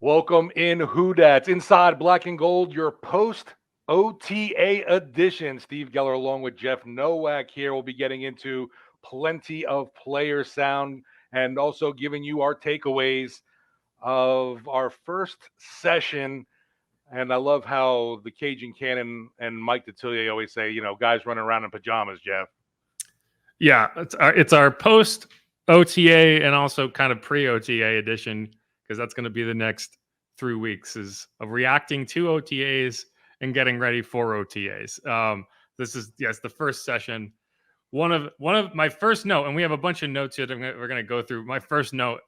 Welcome in Who Inside Black and Gold, your post OTA edition. Steve Geller along with Jeff Nowak here. We'll be getting into plenty of player sound and also giving you our takeaways of our first session. And I love how the Cajun Cannon and Mike Detillier always say, guys running around in pajamas, Jeff. Yeah, it's our post OTA and also kind of pre OTA edition, because that's going to be the next 3 weeks is of reacting to OTAs and getting ready for OTAs. This is the first session. One of my first note, and we have a bunch of notes here that we're going to go through. My first note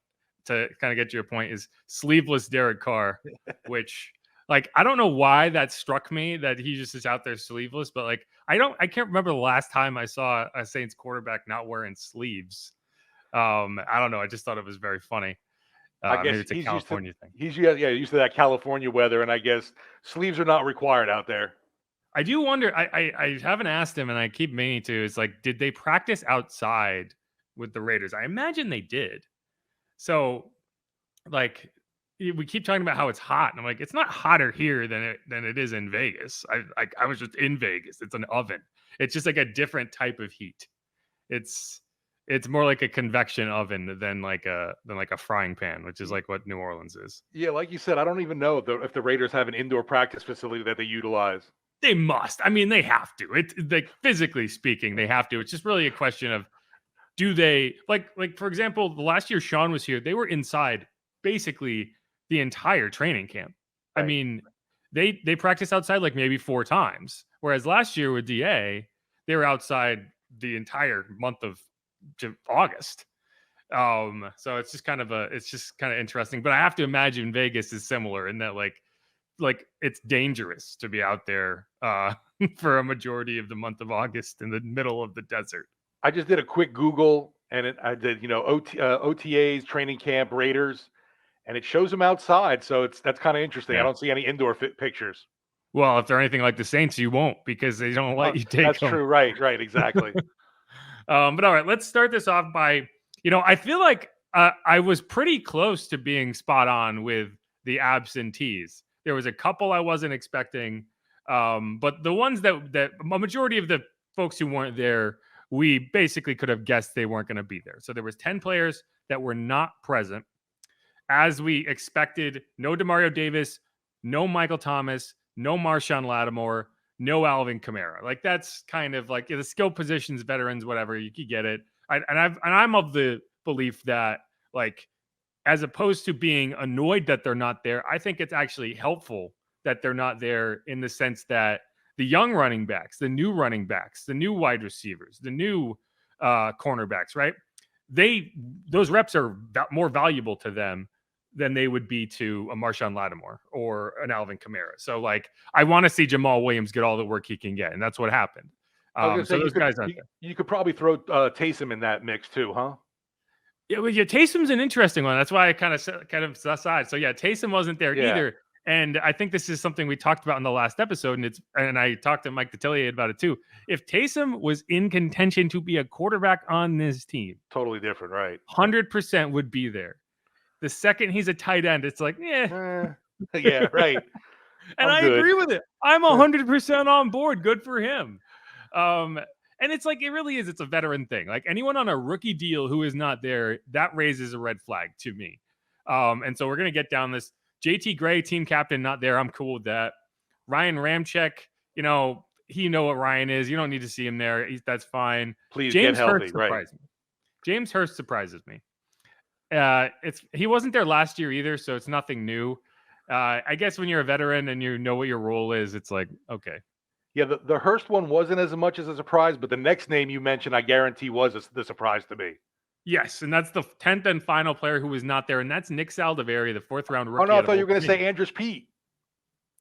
to kind of get to your point is sleeveless Derek Carr, which I don't know why that struck me that he just is out there sleeveless, but I can't remember the last time I saw a Saints quarterback not wearing sleeves. I don't know. I just thought it was very funny. I guess maybe it's a California thing. He's used to that California weather, and I guess sleeves are not required out there. I do wonder. I haven't asked him, and I keep meaning to. It's did they practice outside with the Raiders? I imagine they did. So, we keep talking about how it's hot, and I'm like, it's not hotter here than it is in Vegas. I was just in Vegas. It's an oven. It's just a different type of heat. It's more like a convection oven than like a frying pan, which is what New Orleans is. Yeah, like you said, I don't even know if the Raiders have an indoor practice facility that they utilize. They must. I mean, they have to. It's physically speaking, they have to. It's just really a question of, do they for example, the last year Sean was here, they were inside basically the entire training camp. Right. I mean, they practiced outside maybe 4 times, whereas last year with DA, they were outside the entire month of August. So it's just kind of interesting. But I have to imagine Vegas is similar in that it's dangerous to be out there for a majority of the month of August in the middle of the desert. I just did a quick Google, and I did OTAs, training camp, Raiders, and it shows them outside. So that's kind of interesting. Yeah. I don't see any indoor pictures. Well, if they're anything like the Saints, you won't, because they don't let you take that's them. True. Right. Exactly. But all right, let's start this off by, I feel like I was pretty close to being spot on with the absentees. There was a couple I wasn't expecting, but the ones that a majority of the folks who weren't there, we basically could have guessed they weren't going to be there. So there was 10 players that were not present. As we expected, no Demario Davis, no Michael Thomas, no Marshawn Lattimore, no Alvin Kamara. That's kind of the skill positions, veterans, whatever, you could get it. I'm of the belief that as opposed to being annoyed that they're not there, I think it's actually helpful that they're not there, in the sense that the young running backs, the new running backs, the new wide receivers, the new cornerbacks, right? Those reps are more valuable to them than they would be to a Marshawn Lattimore or an Alvin Kamara. So I want to see Jamal Williams get all the work he can get, and that's what happened. So those guys aren't there. You could probably throw Taysom in that mix too, huh? Yeah, Taysom's an interesting one. That's why I kind of aside. So yeah, Taysom wasn't there either. And I think this is something we talked about in the last episode, and I talked to Mike Detillier about it too. If Taysom was in contention to be a quarterback on this team, totally different, right? 100% would be there. The second he's a tight end, it's yeah, right. And I agree with it. I'm 100% on board. Good for him. And it's it really is. It's a veteran thing. Anyone on a rookie deal who is not there, that raises a red flag to me. And so we're going to get down this. JT Gray, team captain, not there. I'm cool with that. Ryan Ramczyk, you know what Ryan is. You don't need to see him there. That's fine. Please James get healthy. Hurst surprises me. James Hurst surprises me. He wasn't there last year either, so it's nothing new. I guess when you're a veteran and you know what your role is, it's okay. Yeah, the Hurst one wasn't as much as a surprise, but the next name you mentioned, I guarantee, was the surprise to me. Yes, and that's the 10th and final player who was not there, and that's Nick Saldiveri, the 4th-round rookie. Oh, no, I thought you were going to say Andres Pete.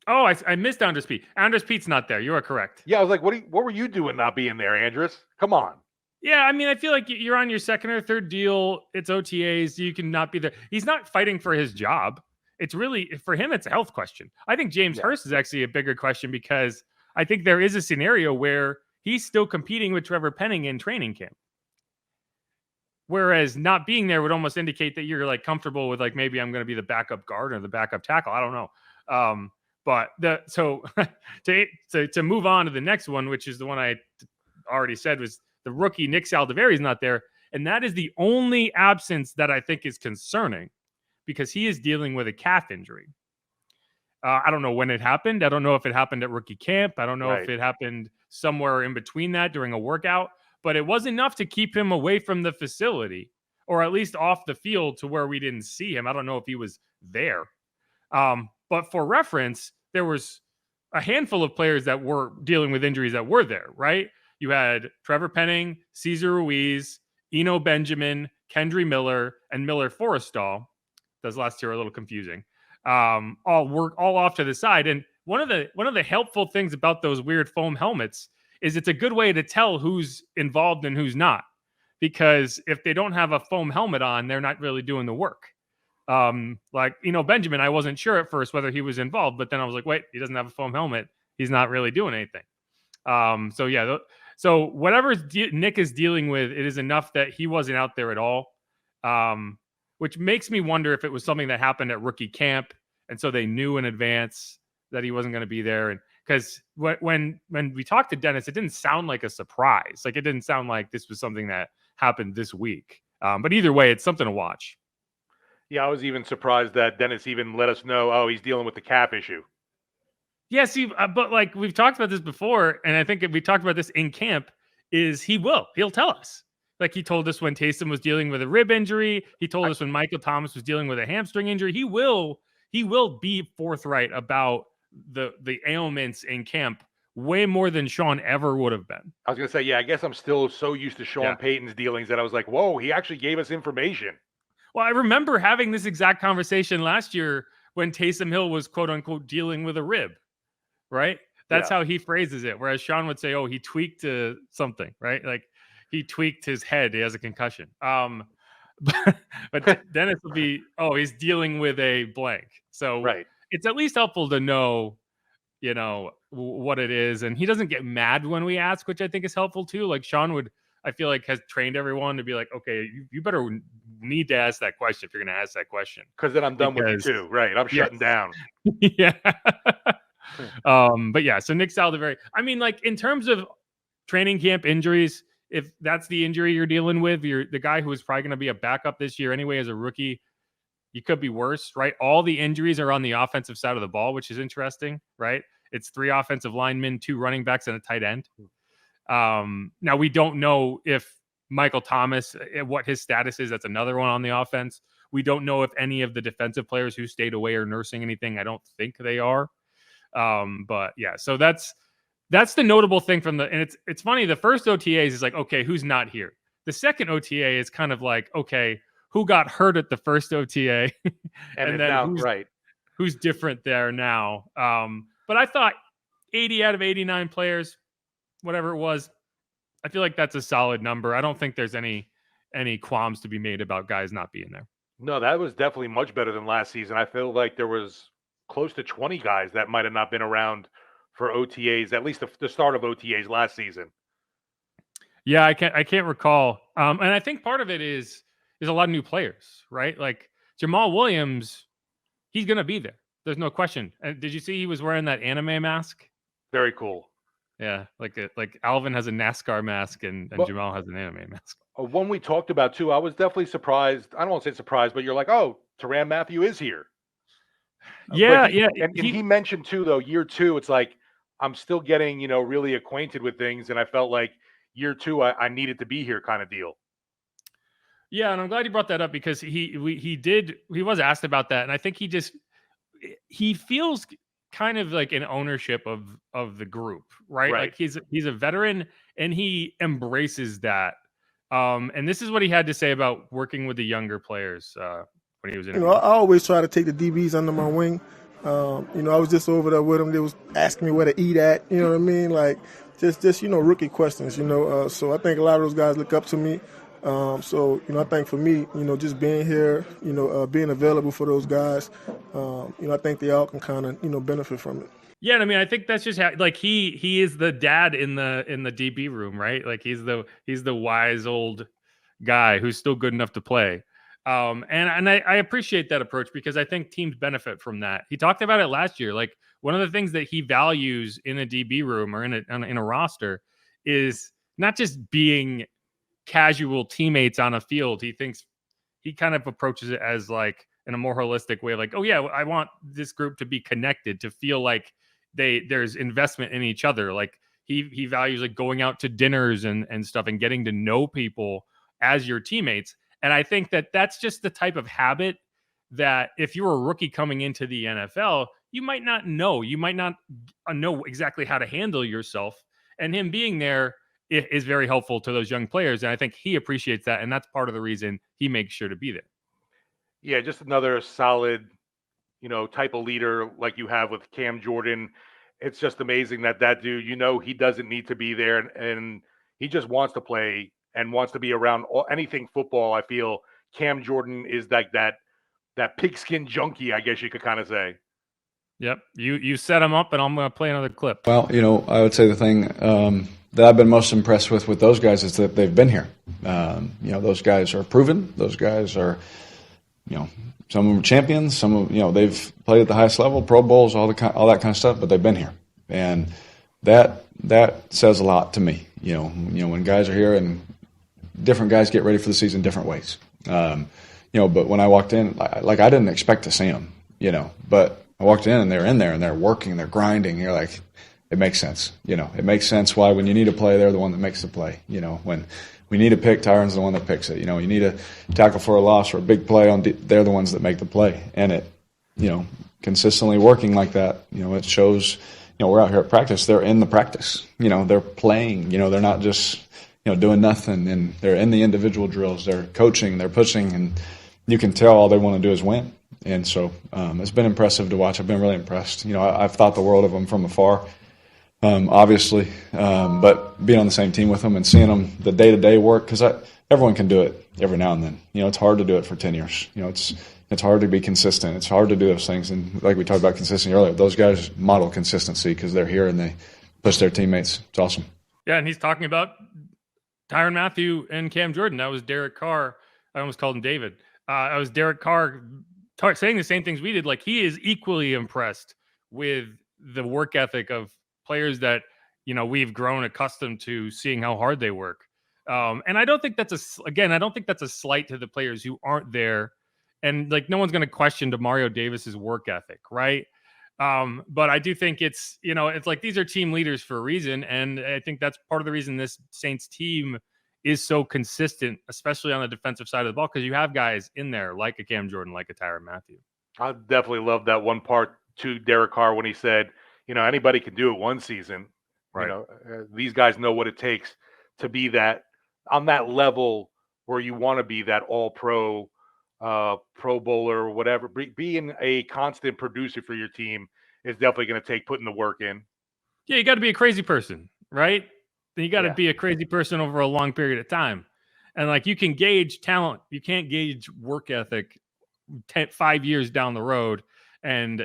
Oh, I missed Andres Pete. Andres Pete's not there. You are correct. Yeah, I was what were you doing not being there, Andres? Come on. Yeah, I mean, I feel like you're on your 2nd or 3rd deal. It's OTAs. You can not be there. He's not fighting for his job. It's really, for him, it's a health question. I think James Hurst is actually a bigger question, because I think there is a scenario where he's still competing with Trevor Penning in training camp. Whereas not being there would almost indicate that you're like comfortable with like, maybe I'm going to be the backup guard or the backup tackle. I don't know. But to move on to the next one, which is the one I already said, was the rookie Nick Saldiveri's not there. And that is the only absence that I think is concerning, because he is dealing with a calf injury. I don't know when it happened. I don't know if it happened at rookie camp. I don't know if it happened somewhere in between that during a workout, but it was enough to keep him away from the facility, or at least off the field to where we didn't see him. I don't know if he was there. But for reference, there was a handful of players that were dealing with injuries that were there, right? You had Trevor Penning, Cesar Ruiz, Eno Benjamin, Kendry Miller, and Miller Forrestal. Those last two are a little confusing. All off to the side. And one of the helpful things about those weird foam helmets is it's a good way to tell who's involved and who's not. Because if they don't have a foam helmet on, they're not really doing the work. Like, Benjamin, I wasn't sure at first whether he was involved, but then I was like, wait, he doesn't have a foam helmet. He's not really doing anything. So whatever Nick is dealing with, it is enough that he wasn't out there at all. Which makes me wonder if it was something that happened at rookie camp, and so they knew in advance that he wasn't going to be there. And because when we talked to Dennis, it didn't sound like a surprise. Like, it didn't sound like this was something that happened this week. But either way, it's something to watch. Yeah, I was even surprised that Dennis even let us know, oh, he's dealing with the calf issue. Yeah, see, but like we've talked about this before, and I think we talked about this in camp, is he'll tell us. Like, he told us when Taysom was dealing with a rib injury. He told us when Michael Thomas was dealing with a hamstring injury. He will be forthright about the ailments in camp way more than Sean ever would have been. I was going to say, yeah, I guess I'm still so used to Sean Payton's dealings that I was like, whoa, he actually gave us information. Well, I remember having this exact conversation last year when Taysom Hill was, quote unquote, dealing with a rib, right? That's how he phrases it. Whereas Sean would say, oh, he tweaked something, right? Like, he tweaked his head. He has a concussion. But Dennis will be, oh, he's dealing with a blank. So it's at least helpful to know, what it is. And he doesn't get mad when we ask, which I think is helpful too. Like, Sean would, I feel like, has trained everyone to be like, okay, you better need to ask that question if you're going to ask that question. Because then I'm done with you too. Right. I'm shutting down. Yeah. But yeah, so Nick Saldiveri, I mean, like, in terms of training camp injuries, if that's the injury you're dealing with, you're the guy who is probably going to be a backup this year anyway as a rookie. You could be worse, right? All the injuries are on the offensive side of the ball, which is interesting, right? It's 3 offensive linemen, 2 running backs, and a tight end. Now, we don't know if Michael Thomas, what his status is. That's another one on the offense. We don't know if any of the defensive players who stayed away are nursing anything. I don't think they are. But yeah, so that's the notable thing from and it's funny. The first OTAs is like, okay, who's not here? The second OTA is kind of like, okay, who got hurt at the first OTA? and then now, who's different there now? But I thought 80 out of 89 players, whatever it was, I feel like that's a solid number. I don't think there's any qualms to be made about guys not being there. No, that was definitely much better than last season. I feel like there was close to 20 guys that might have not been around for OTAs, at least the start of OTAs last season. Yeah, I can't recall. And I think part of it is a lot of new players, right? Like Jamal Williams, he's going to be there. There's no question. And did you see he was wearing that anime mask? Very cool. Yeah, like Alvin has a NASCAR mask and Jamal has an anime mask. One we talked about too, I was definitely surprised. I don't want to say surprised, but you're like, oh, Tyrann Mathieu is here. Yeah, And he mentioned too, though, year 2, it's like, I'm still getting, really acquainted with things. And I felt like year 2, I needed to be here kind of deal. Yeah. And I'm glad you brought that up because he was asked about that. And I think he feels kind of like an ownership of the group, right? Like he's a veteran and he embraces that. And this is what he had to say about working with the younger players when he was in. I always try to take the DBs under my wing. I was just over there with them. They was asking me where to eat at. You know what I mean? Like just rookie questions. So I think a lot of those guys look up to me. So I think for me, just being here, being available for those guys, I think they all can kind of, benefit from it. Yeah, and I mean, I think that's just how, like, he is the dad in the DB room, right? Like he's the wise old guy who's still good enough to play. And I appreciate that approach because I think teams benefit from that. He talked about it last year. Like one of the things that he values in a DB room or in a roster is not just being casual teammates on a field. He kind of approaches it as like in a more holistic way, like, oh yeah, I want this group to be connected, to feel like there's investment in each other. Like he values like going out to dinners and stuff and getting to know people as your teammates. And I think that that's just the type of habit that if you're a rookie coming into the NFL, you might not know. You might not know exactly how to handle yourself. And him being there is very helpful to those young players. And I think he appreciates that. And that's part of the reason he makes sure to be there. Yeah, just another solid, type of leader like you have with Cam Jordan. It's just amazing that dude, he doesn't need to be there and he just wants to play and wants to be around anything football. I feel Cam Jordan is like that pigskin junkie, I guess you could kind of say. Yep. You set him up and I'm going to play another clip. Well, I would say the thing that I've been most impressed with those guys is that they've been here. Those guys are proven. Those guys are, some of them are champions. Some of they've played at the highest level, Pro Bowls, all that kind of stuff. But they've been here, and that says a lot to me. When guys are here and different guys get ready for the season different ways. But when I walked in, like I didn't expect to see them. But I walked in and they're in there and they're working, they're grinding. You're like, it makes sense. It makes sense why when you need a play, they're the one that makes the play. When we need a pick, Tyrann's the one that picks it. You need a tackle for a loss or a big play they're the ones that make the play. And it, consistently working like that, it shows, we're out here at practice. They're in the practice. They're playing. They're not just, doing nothing. And they're in the individual drills. They're coaching. They're pushing. And you can tell all they want to do is win. And so it's been impressive to watch. I've been really impressed. I've thought the world of them from afar, obviously, but being on the same team with them and seeing them the day-to-day work, because everyone can do it every now and then. It's hard to do it for 10 years. It's hard to be consistent. It's hard to do those things. And like we talked about consistency earlier, those guys model consistency because they're here and they push their teammates. It's awesome. Yeah, and he's talking about Tyrann Mathieu and Cam Jordan. That was Derek Carr. I almost called him David. I was Derek Carr saying the same things we did. Like he is equally impressed with the work ethic of players that we've grown accustomed to seeing how hard they work. And I don't think that's a slight to the players who aren't there. And like no one's going to question Demario Davis's work ethic, right? But I do think it's like these are team leaders for a reason, and I think that's part of the reason this Saints team is so consistent, especially on the defensive side of the ball, because you have guys in there like a Cam Jordan, like a Tyrann Mathieu. I definitely love that one part to Derek Carr when he said, anybody can do it one season. Right. These guys know what it takes to be that on that level where you want to be that all-pro, Pro Bowler or whatever. Being a constant producer for your team is definitely going to take putting the work in. Yeah, you got to be a crazy person, right? You got to be a crazy person over a long period of time. And like you can gauge talent, you can't gauge work ethic 5 years down the road. And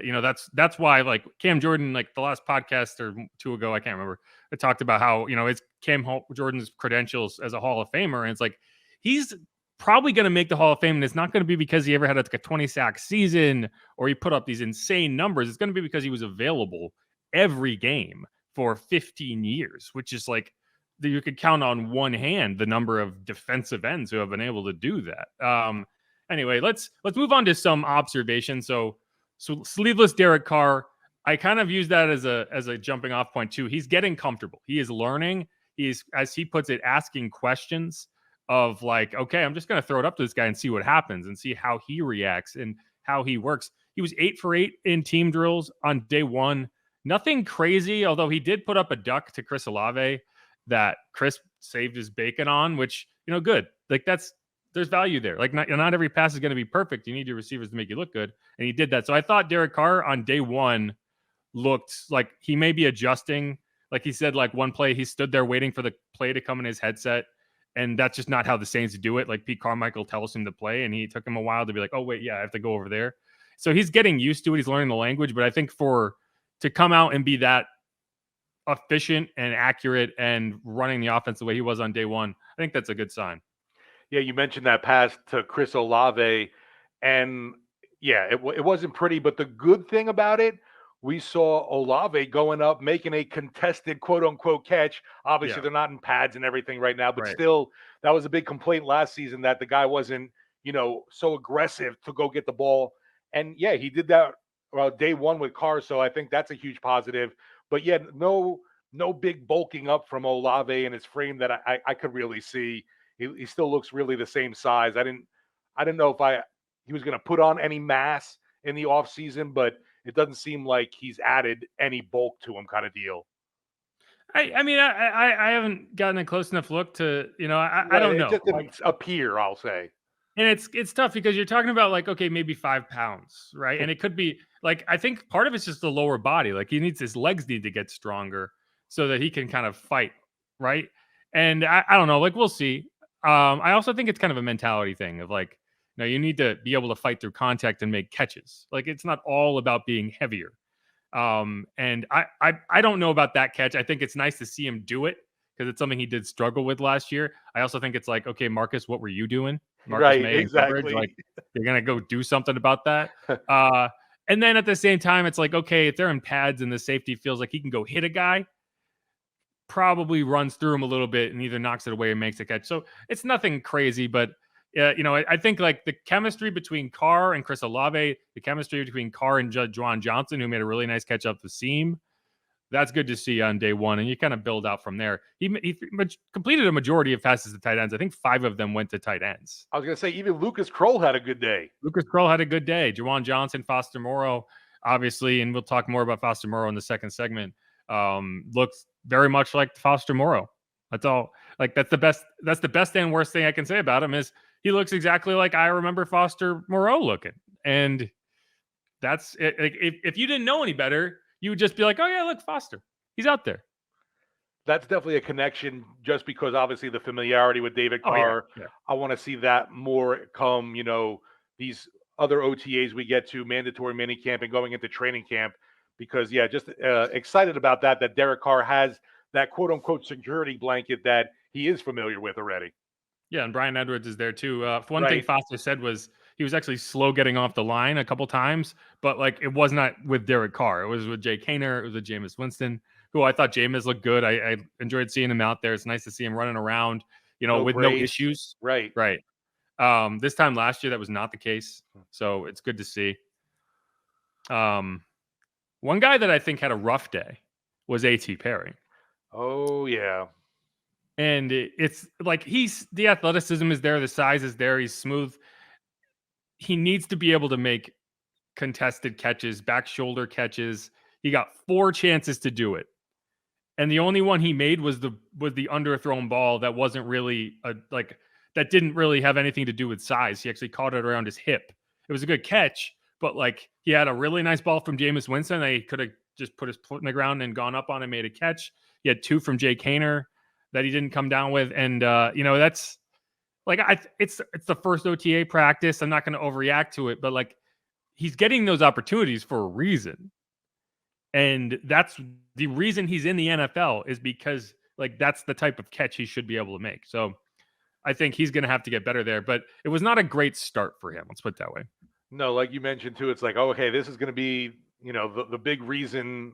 that's why like Cam Jordan, like the last podcast or two ago, I can't remember, I talked about how it's Cam Jordan's credentials as a Hall of Famer, and it's like he's probably going to make the Hall of Fame, and it's not going to be because he ever had a 20-sack season or he put up these insane numbers. It's going to be because he was available every game for 15 years, which is like you could count on one hand the number of defensive ends who have been able to do that. Anyway, let's move on to some observations. So sleeveless Derek Carr, I kind of use that as a jumping off point too. He's getting comfortable. He is learning. He's, as he puts it, asking questions of like, okay, I'm just going to throw it up to this guy and see what happens and see how he reacts and how he works. He was 8 for 8 in team drills on day one. Nothing crazy, although he did put up a duck to Chris Olave that Chris saved his bacon on, which, good. Like there's value there. Like not every pass is going to be perfect. You need your receivers to make you look good. And he did that. So I thought Derek Carr on day one looked like he may be adjusting. Like he said, like one play, he stood there waiting for the play to come in his headset. And that's just not how the Saints do it. Like Pete Carmichael tells him to play, and he took him a while to be like, oh, wait, yeah, I have to go over there. So he's getting used to it. He's learning the language. But I think to come out and be that efficient and accurate and running the offense the way he was on day one, I think that's a good sign. Yeah, you mentioned that pass to Chris Olave, and yeah, it wasn't pretty. But the good thing about it, we saw Olave going up, making a contested quote unquote catch. Obviously, Yeah, they're not in pads and everything right now, but right. still, that was a big complaint last season that the guy wasn't, so aggressive to go get the ball. And yeah, he did that day one with Carr, so I think that's a huge positive. But yeah, no big bulking up from Olave in his frame that I could really see. He still looks really the same size. I didn't know if he was going to put on any mass in the offseason, but it doesn't seem like he's added any bulk to him, kind of deal. I mean, I haven't gotten a close enough look to, I Right, don't it know. just didn't appear, I'll say. And it's tough because you're talking about like, okay, maybe 5 pounds, right? And it could be like, I think part of it's just the lower body. Like his legs need to get stronger so that he can kind of fight, right? And I don't know, like we'll see. I also think it's kind of a mentality thing of like, you need to be able to fight through contact and make catches. Like it's not all about being heavier. And I don't know about that catch. I think it's nice to see him do it because it's something he did struggle with last year. I also think it's like, okay, Marcus, what were you doing? Marcus Right, May in coverage, exactly. like you're gonna go do something about that. And then at the same time, it's like, okay, if they're in pads and the safety feels like he can go hit a guy, probably runs through him a little bit and either knocks it away or makes a catch. So it's nothing crazy, but I think like the chemistry between Carr and Chris Olave, the chemistry between Carr and Juwan Johnson, who made a really nice catch up the seam, that's good to see on day one. And you kind of build out from there. He completed a majority of passes to tight ends. I think 5 of them went to tight ends. I was going to say, even Lucas Kroll had a good day. Lucas Kroll had a good day. Juwan Johnson, Foster Moreau, obviously, and we'll talk more about Foster Moreau in the second segment, looks very much like Foster Moreau. That's all. Like that's the best and worst thing I can say about him is he looks exactly like I remember Foster Moreau looking. And that's it. Like, if you didn't know any better, you would just be like, oh yeah, look, Foster. He's out there. That's definitely a connection just because obviously the familiarity with David Carr. Yeah. I want to see that more come, these other OTAs we get to, mandatory minicamp and going into training camp, because just excited about that Derek Carr has that quote unquote security blanket that he is familiar with already. Yeah, and Brian Edwards is there too. One Right. thing Foster said was he was actually slow getting off the line a couple times, but like it was not with Derek Carr. It was with Jay Kaner. It was with Jameis Winston, who I thought Jameis looked good. I enjoyed seeing him out there. It's nice to see him running around, with no issues. Right. Right. This time last year, that was not the case. So it's good to see. One guy that I think had a rough day was A.T. Perry. Oh, yeah. And it's like the athleticism is there, the size is there, he's smooth. He needs to be able to make contested catches, back shoulder catches. He got 4 chances to do it. And the only one he made was the underthrown ball that wasn't really that didn't really have anything to do with size. He actually caught it around his hip. It was a good catch, but like he had a really nice ball from Jameis Winston. They could have just put his foot in the ground and gone up on and made a catch. He had 2 from Jay Kaner that he didn't come down with. And, that's like, it's the first OTA practice. I'm not going to overreact to it, but like he's getting those opportunities for a reason. And that's the reason he's in the NFL is because like, that's the type of catch he should be able to make. So I think he's going to have to get better there, but it was not a great start for him. Let's put it that way. No, like you mentioned too, it's like, oh, okay, this is going to be, the big reasoning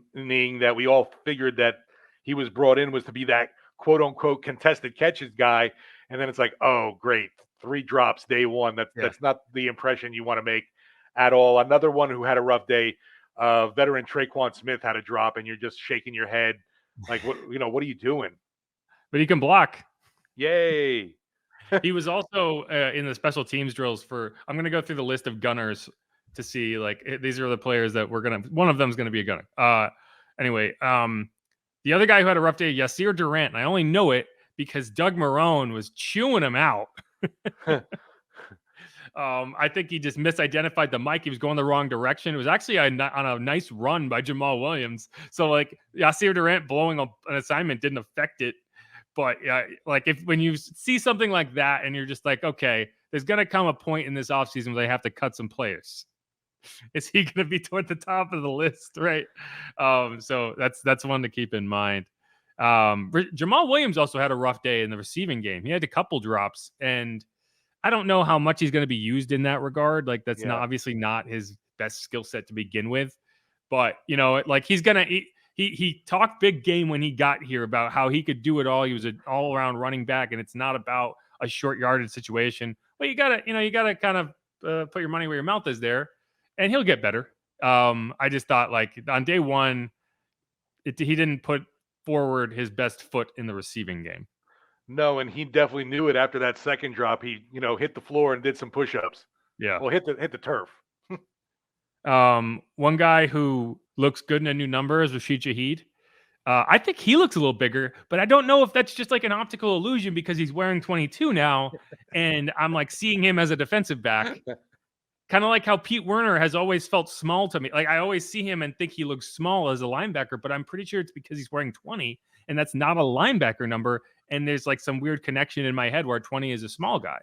that we all figured that he was brought in was to be that quote unquote contested catches guy. And then it's like, oh, great. 3 drops day one. That's not the impression you want to make at all. Another one who had a rough day, veteran Traquan Smith had a drop and you're just shaking your head. Like, what are you doing? But he can block. Yay. He was also in the special teams drills I'm going to go through the list of gunners to see like, these are the players that one of them is going to be a gunner. Anyway, the other guy who had a rough day, Yasir Durant, and I only know it because Doug Marrone was chewing him out. I think he just misidentified the mic. He was going the wrong direction. It was actually on a nice run by Jamal Williams. So like Yasir Durant blowing an assignment didn't affect it. But like when you see something like that and you're just like, okay, there's going to come a point in this offseason where they have to cut some players. Is he going to be toward the top of the list? Right. So that's one to keep in mind. Jamal Williams also had a rough day in the receiving game. He had a couple drops and I don't know how much he's going to be used in that regard. Like that's not Yeah. obviously not his best skill set to begin with, but you know, like he's gonna he talked big game when he got here about how he could do it all. He was an all around running back, and it's not about a short yardage situation. Well, you gotta kind of put your money where your mouth is there, and he'll get better. I just thought like on day one, he didn't put forward his best foot in the receiving game. No, and he definitely knew it after that second drop. He, hit the floor and did some push-ups. Yeah. Well, hit the turf. One guy who looks good in a new number is Rashid Shaheed. I think he looks a little bigger, but I don't know if that's just like an optical illusion because he's wearing 22 now, and I'm like seeing him as a defensive back. Kind of like how Pete Werner has always felt small to me. Like I always see him and think he looks small as a linebacker, but I'm pretty sure it's because he's wearing 20, and that's not a linebacker number. And there's like some weird connection in my head where 20 is a small guy.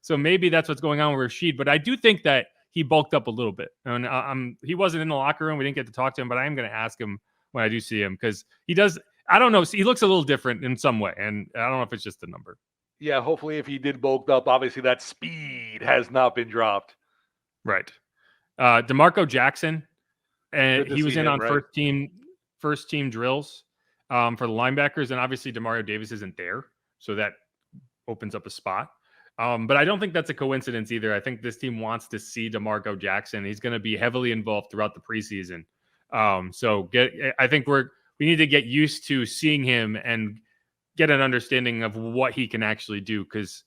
So maybe that's what's going on with Rashid. But I do think that he bulked up a little bit. And he wasn't in the locker room. We didn't get to talk to him, but I am going to ask him when I do see him because he does. I don't know. He looks a little different in some way. And I don't know if it's just the number. Yeah, hopefully if he did bulked up, obviously that speed has not been dropped. Right. DeMarco Jackson, and he was in on right? first team drills for the linebackers, and obviously Demario Davis isn't there, so that opens up a spot. But I don't think that's a coincidence either. I think this team wants to see DeMarco Jackson. He's going to be heavily involved throughout the preseason. I think we need to get used to seeing him and get an understanding of what he can actually do because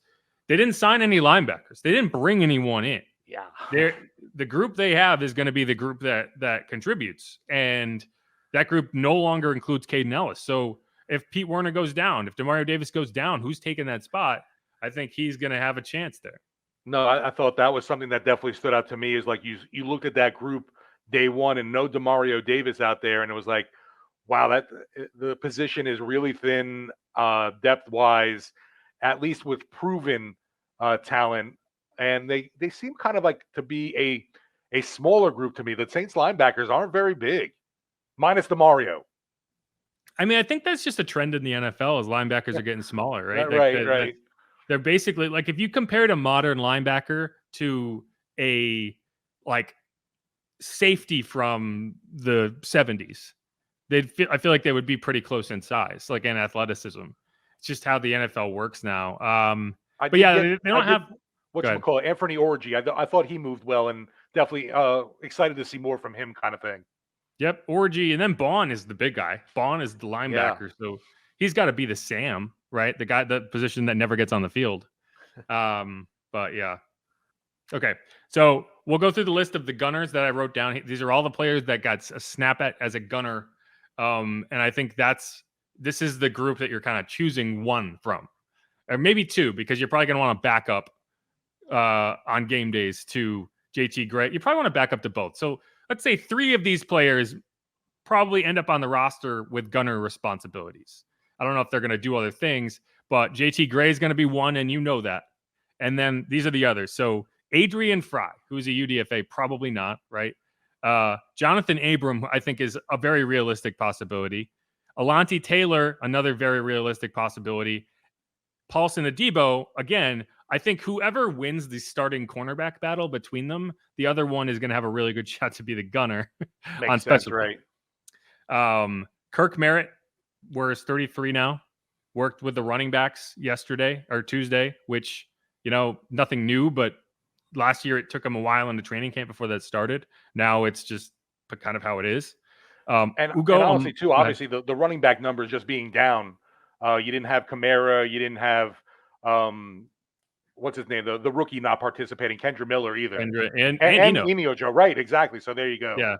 they didn't sign any linebackers. They didn't bring anyone in. Yeah. The group they have is going to be the group that contributes. And that group no longer includes Caden Ellis. So if Pete Werner goes down, if Demario Davis goes down, who's taking that spot? I think he's going to have a chance there. No, I thought that was something that definitely stood out to me is like you looked at that group day one and no Demario Davis out there. And it was like, wow, the position is really thin depth wise, at least with proven talent. And they seem kind of like to be a smaller group to me. The Saints linebackers aren't very big, minus Demario. I mean, I think that's just a trend in the NFL as linebackers are getting smaller, right? Right. They're basically like if you compared a modern linebacker to a like safety from the 70s, I feel like they would be pretty close in size, like in athleticism. It's just how the NFL works now. They don't have. Whatchamacallit, Anthony Orji. I thought he moved well and definitely excited to see more from him kind of thing. Yep, Orji. And then Bond is the big guy. Bond is the linebacker. Yeah. So he's got to be the Sam, right? The position that never gets on the field. But yeah. Okay. So we'll go through the list of the gunners that I wrote down. These are all the players that got a snap at as a gunner. And I think this is the group that you're kind of choosing one from. Or maybe two, because you're probably going to want to back up on game days to JT Gray. You probably want to back up to both. So let's say three of these players probably end up on the roster with gunner responsibilities. I don't know if they're going to do other things, but JT Gray is going to be one, and you know that. And then these are the others. So Adrian Fry, who's a UDFA, probably not, right? Jonathan Abram, I think, is a very realistic possibility. Alontae Taylor, another very realistic possibility. Paulson Adebo, again, I think whoever wins the starting cornerback battle between them, the other one is going to have a really good shot to be the gunner on special. Right. Kirk Merritt wears 33 now. Worked with the running backs yesterday or Tuesday, which, nothing new, but last year it took him a while in the training camp before that started. Now it's just kind of how it is. And honestly, too, obviously the running back numbers just being down. You didn't have Kamara. You didn't have what's his name? The rookie not participating, Kendra Miller either. And Eno Joe. Right, exactly. So there you go. Yeah.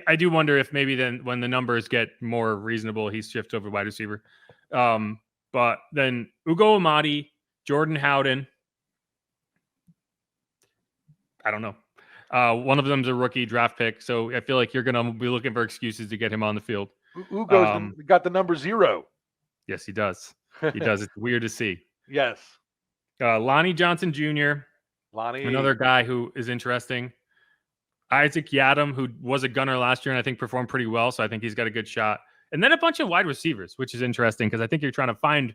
I do wonder if maybe then when the numbers get more reasonable, he shifts over wide receiver. But then Ugo Amadi, Jordan Howden. I don't know. One of them's a rookie draft pick, so I feel like you're going to be looking for excuses to get him on the field. Ugo's got the number 0. Yes, he does. He does. It's weird to see. Yes. Lonnie Johnson Jr., another guy who is interesting. Isaac Yadam, who was a gunner last year and I think performed pretty well, so I think he's got a good shot. And then a bunch of wide receivers, which is interesting because I think you're trying to find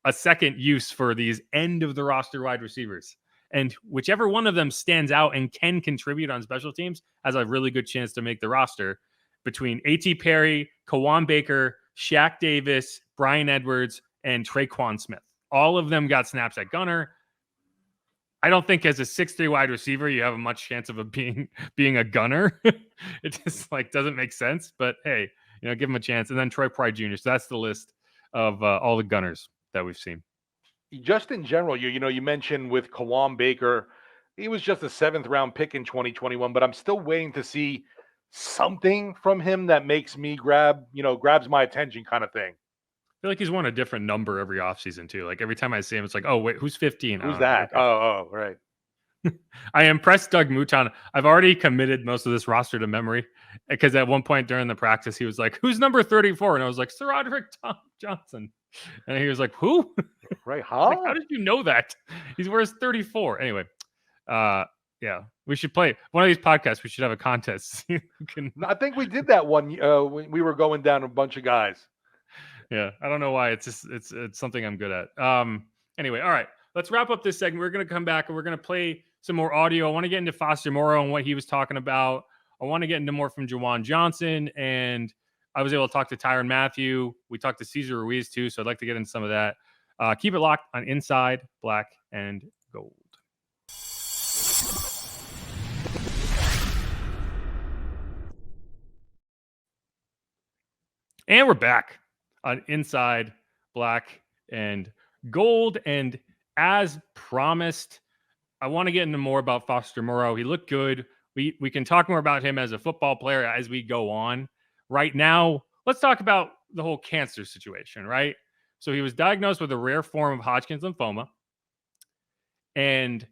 a second use for these end of the roster wide receivers. And whichever one of them stands out and can contribute on special teams has a really good chance to make the roster. Between A.T. Perry, Kawan Baker, Shaq Davis, Brian Edwards, and Traquan Smith. All of them got snaps at gunner. I don't think as a 6'3" wide receiver, you have a much chance of being a gunner. It just doesn't make sense. But hey, give him a chance. And then Troy Pride Jr. So that's the list of all the gunners that we've seen. Just in general, you mentioned with Kawan Baker, he was just a 7th round pick in 2021, but I'm still waiting to see something from him that makes me grabs my attention kind of thing. I feel like he's won a different number every offseason too. Like every time I see him, it's like, oh wait, who's 15? Who's that? Okay. Oh, right. I impressed Doug Mouton. I've already committed most of this roster to memory because at one point during the practice, he was like, who's number 34? And I was like, Sir Roderick Johnson. And he was like, who? Right. Huh? Like, how did you know that? He's wears 34. Anyway, yeah, we should play one of these podcasts. We should have a contest. I think we did that one. We were going down a bunch of guys. Yeah, I don't know why. It's something I'm good at. Anyway, all right. Let's wrap up this segment. We're going to come back and we're going to play some more audio. I want to get into Foster Moreau and what he was talking about. I want to get into more from Juwan Johnson, and I was able to talk to Tyrann Mathieu. We talked to Cesar Ruiz too, so I'd like to get into some of that. Keep it locked on Inside Black and Gold. And we're back on Inside Black and Gold. And as promised, I want to get into more about Foster Moreau. He looked good. We can talk more about him as a football player as we go on. Right now, let's talk about the whole cancer situation, right? So he was diagnosed with a rare form of Hodgkin's lymphoma. And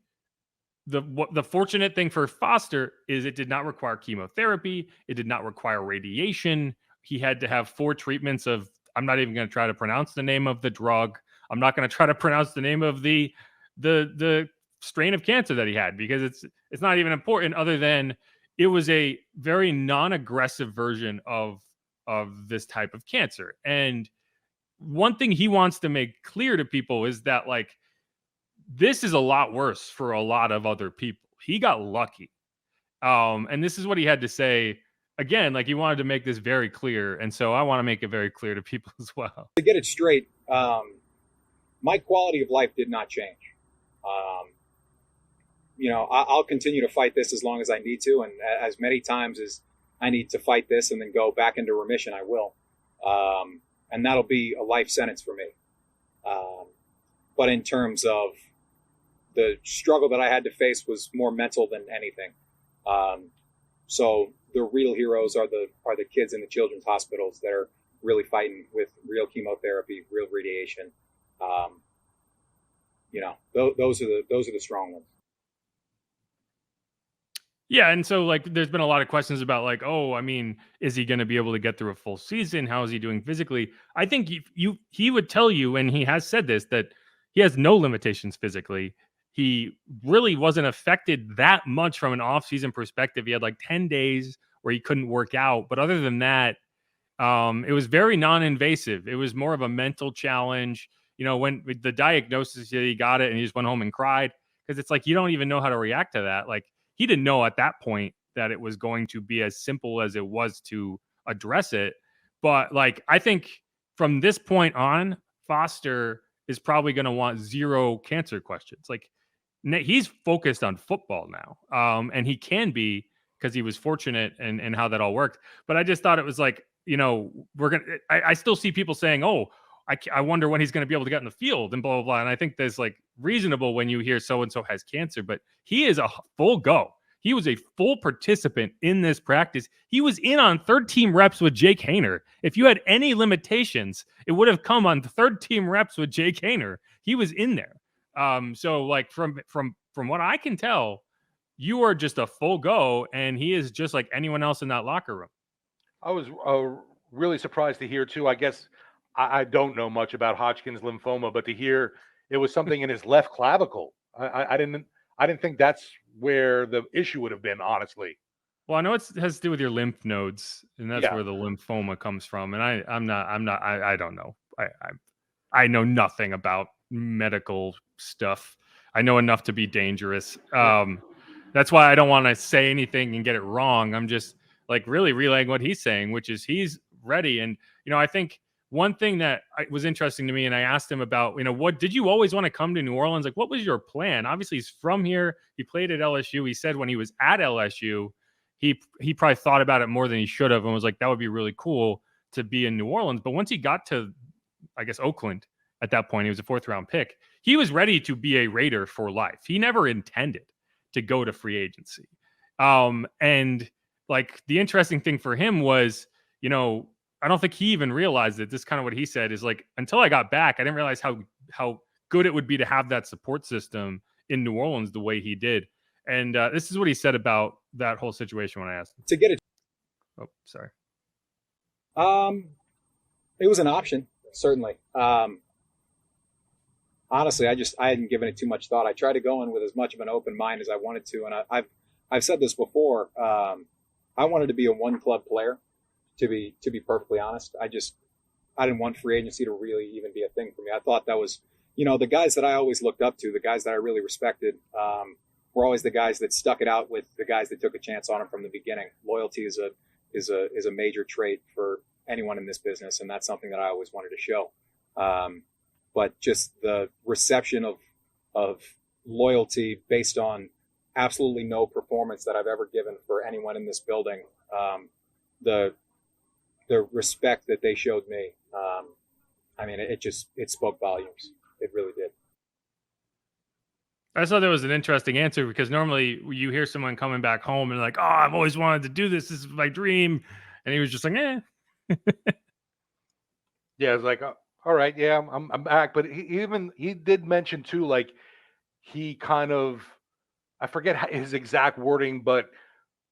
the fortunate thing for Foster is it did not require chemotherapy. It did not require radiation. He had to have 4 treatments of, I'm not even going to try to pronounce the name of the drug. I'm not going to try to pronounce the name of the strain of cancer that he had, because it's not even important, other than it was a very non-aggressive version of this type of cancer. And one thing he wants to make clear to people is that this is a lot worse for a lot of other people. He got lucky. And this is what he had to say. Again, he wanted to make this very clear. And so I want to make it very clear to people as well. To get it straight, my quality of life did not change. I'll continue to fight this as long as I need to. And as many times as I need to fight this and then go back into remission, I will. And that'll be a life sentence for me. But in terms of the struggle that I had to face was more mental than anything. So the real heroes are the kids in the children's hospitals that are really fighting with real chemotherapy, real radiation. Those are the strong ones. Yeah, and so there's been a lot of questions about is he going to be able to get through a full season? How is he doing physically? I think he would tell you, and he has said this, that he has no limitations physically. He really wasn't affected that much from an off-season perspective. He had 10 days where he couldn't work out. But other than that, it was very non-invasive. It was more of a mental challenge. When with the diagnosis, he got it and he just went home and cried, because it's you don't even know how to react to that. He didn't know at that point that it was going to be as simple as it was to address it. But I think from this point on, Foster is probably going to want 0 cancer questions. He's focused on football now. And he can be, because he was fortunate and how that all worked. But I just thought it was I still see people saying, oh, I wonder when he's going to be able to get in the field and blah, blah, blah. And I think there's reasonable when you hear so-and-so has cancer, but he is a full go. He was a full participant in this practice. He was in on 3rd-team reps with Jake Haener. If you had any limitations, it would have come on 3rd-team reps with Jake Haener. He was in there. So from what I can tell, you are just a full go, and he is just like anyone else in that locker room. I was really surprised to hear too. I guess I don't know much about Hodgkin's lymphoma, but to hear it was something in his left clavicle, I didn't think that's where the issue would have been, honestly. Well, I know it has to do with your lymph nodes, and that's where the lymphoma comes from. And I don't know. I know nothing about medical stuff. I know enough to be dangerous. That's why I don't want to say anything and get it wrong. I'm just like really relaying what he's saying, which is he's ready. And, I think one thing that was interesting to me, and I asked him about, what did you always want to come to New Orleans? Like, what was your plan? Obviously, he's from here. He played at LSU. He said when he was at LSU, he probably thought about it more than he should have and was like, that would be really cool to be in New Orleans. But once he got to, I guess, Oakland at that point, he was a 4th-round pick. He was ready to be a Raider for life. He never intended to go to free agency. And like the interesting thing for him was, I don't think he even realized it. This is kind of what he said is like, until I got back, I didn't realize how good it would be to have that support system in New Orleans the way he did. And this is what he said about that whole situation when I asked him. To get it. Oh, sorry. It was an option, certainly. Honestly, I hadn't given it too much thought. I tried to go in with as much of an open mind as I wanted to. And I've said this before. I wanted to be a one-club player. To be perfectly honest, I didn't want free agency to really even be a thing for me. I thought that was, the guys that I always looked up to, the guys that I really respected, were always the guys that stuck it out with the guys that took a chance on them from the beginning. Loyalty is a major trait for anyone in this business, and that's something that I always wanted to show. But just the reception of loyalty based on absolutely no performance that I've ever given for anyone in this building, the respect that they showed me, it spoke volumes. It really did. I thought that was an interesting answer because normally you hear someone coming back home and like, oh, I've always wanted to do this. This is my dream. And he was just like, eh. Yeah, it's like, all right, yeah, I'm back. But he did mention too, like he kind of, I forget his exact wording, but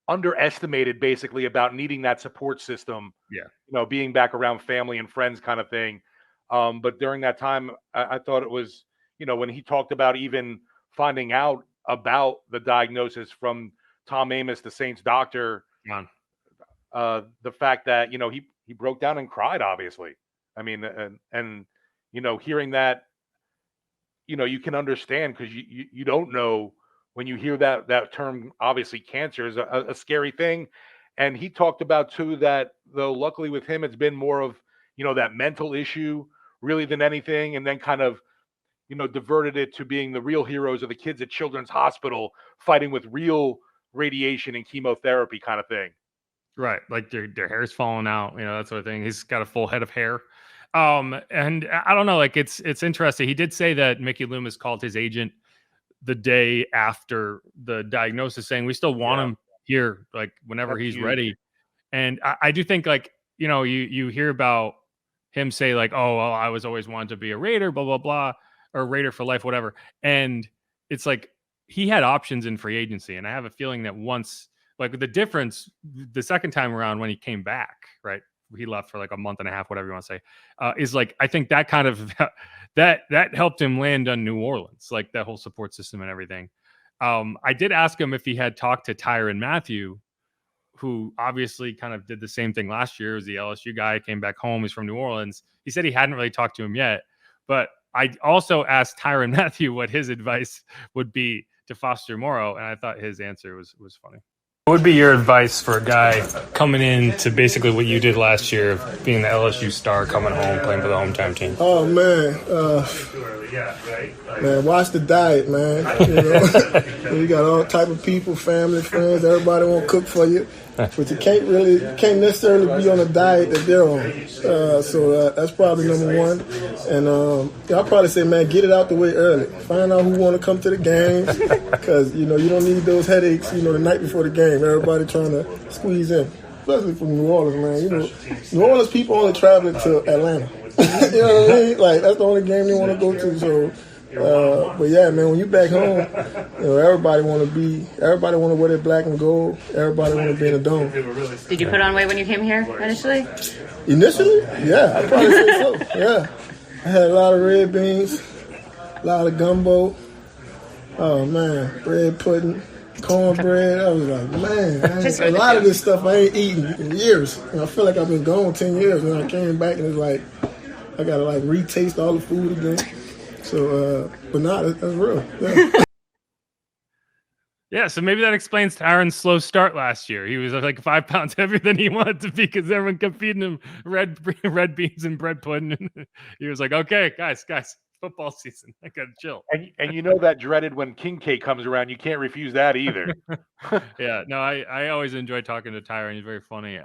underestimated basically about needing that support system. Yeah. Being back around family and friends kind of thing. But during that time, I thought it was, when he talked about even finding out about the diagnosis from Tom Amos, the Saints doctor, the fact that, he broke down and cried, obviously. I mean, and hearing that, you can understand because you don't know. When you hear that term, obviously cancer is a scary thing. And he talked about too that though, luckily with him, it's been more of, that mental issue really than anything. And then kind of, diverted it to being the real heroes of the kids at Children's Hospital fighting with real radiation and chemotherapy kind of thing. Right. Like their hair's falling out, that sort of thing. He's got a full head of hair. And I don't know, like it's interesting. He did say that Mickey Loomis called his agent the day after the diagnosis saying we still want him here, like whenever he's ready. And I do think like, you hear about him say like, oh, well, I was always wanted to be a Raider, blah, blah, blah, or Raider for life, whatever. And it's like, he had options in free agency. And I have a feeling that once, like the difference, the second time around when he came back, right, he left for like a month and a half, whatever you want to say, is like, I think that kind of, that helped him land on New Orleans, like that whole support system and everything. I did ask him if he had talked to Tyrann Mathieu, who obviously kind of did the same thing last year. He was the LSU guy, came back home. He's from New Orleans. He said he hadn't really talked to him yet, but I also asked Tyrann Mathieu what his advice would be to Foster Moreau, and I thought his answer was funny. What would be your advice for a guy coming in to basically what you did last year, being the LSU star, coming home, playing for the hometown team? Oh, man. Man, watch the diet, man. You got all type of people, family, friends, everybody want to cook for you. But you can't necessarily be on a diet that they're on. So that's probably number one. And I'll probably say, man, get it out the way early. Find out who want to come to the games. Because, you don't need those headaches, the night before the game. Everybody trying to squeeze in. Especially from New Orleans, man. New Orleans people only traveling to Atlanta. You know what I mean? Like, that's the only game they want to go to. So, but yeah, man, when you back home, everybody want to wear their black and gold. Everybody want to be in a dome. Did you put on weight when you came here initially? Initially? Yeah, I probably say so. Yeah. I had a lot of red beans, a lot of gumbo. Oh, man, bread pudding, cornbread. I was like, man, a lot of this stuff I ain't eaten in years. And I feel like I've been gone 10 years. And I came back and it's like, I got to like retaste all the food again. So, but that's real. Yeah. Yeah, so maybe that explains Tyrann's slow start last year. He was like 5 pounds heavier than he wanted to be because everyone kept feeding him red beans and bread pudding. And he was like, okay, guys, football season. I got to chill. And you know that dreaded when king cake comes around, you can't refuse that either. Yeah, no, I always enjoy talking to Tyrann. He's very funny.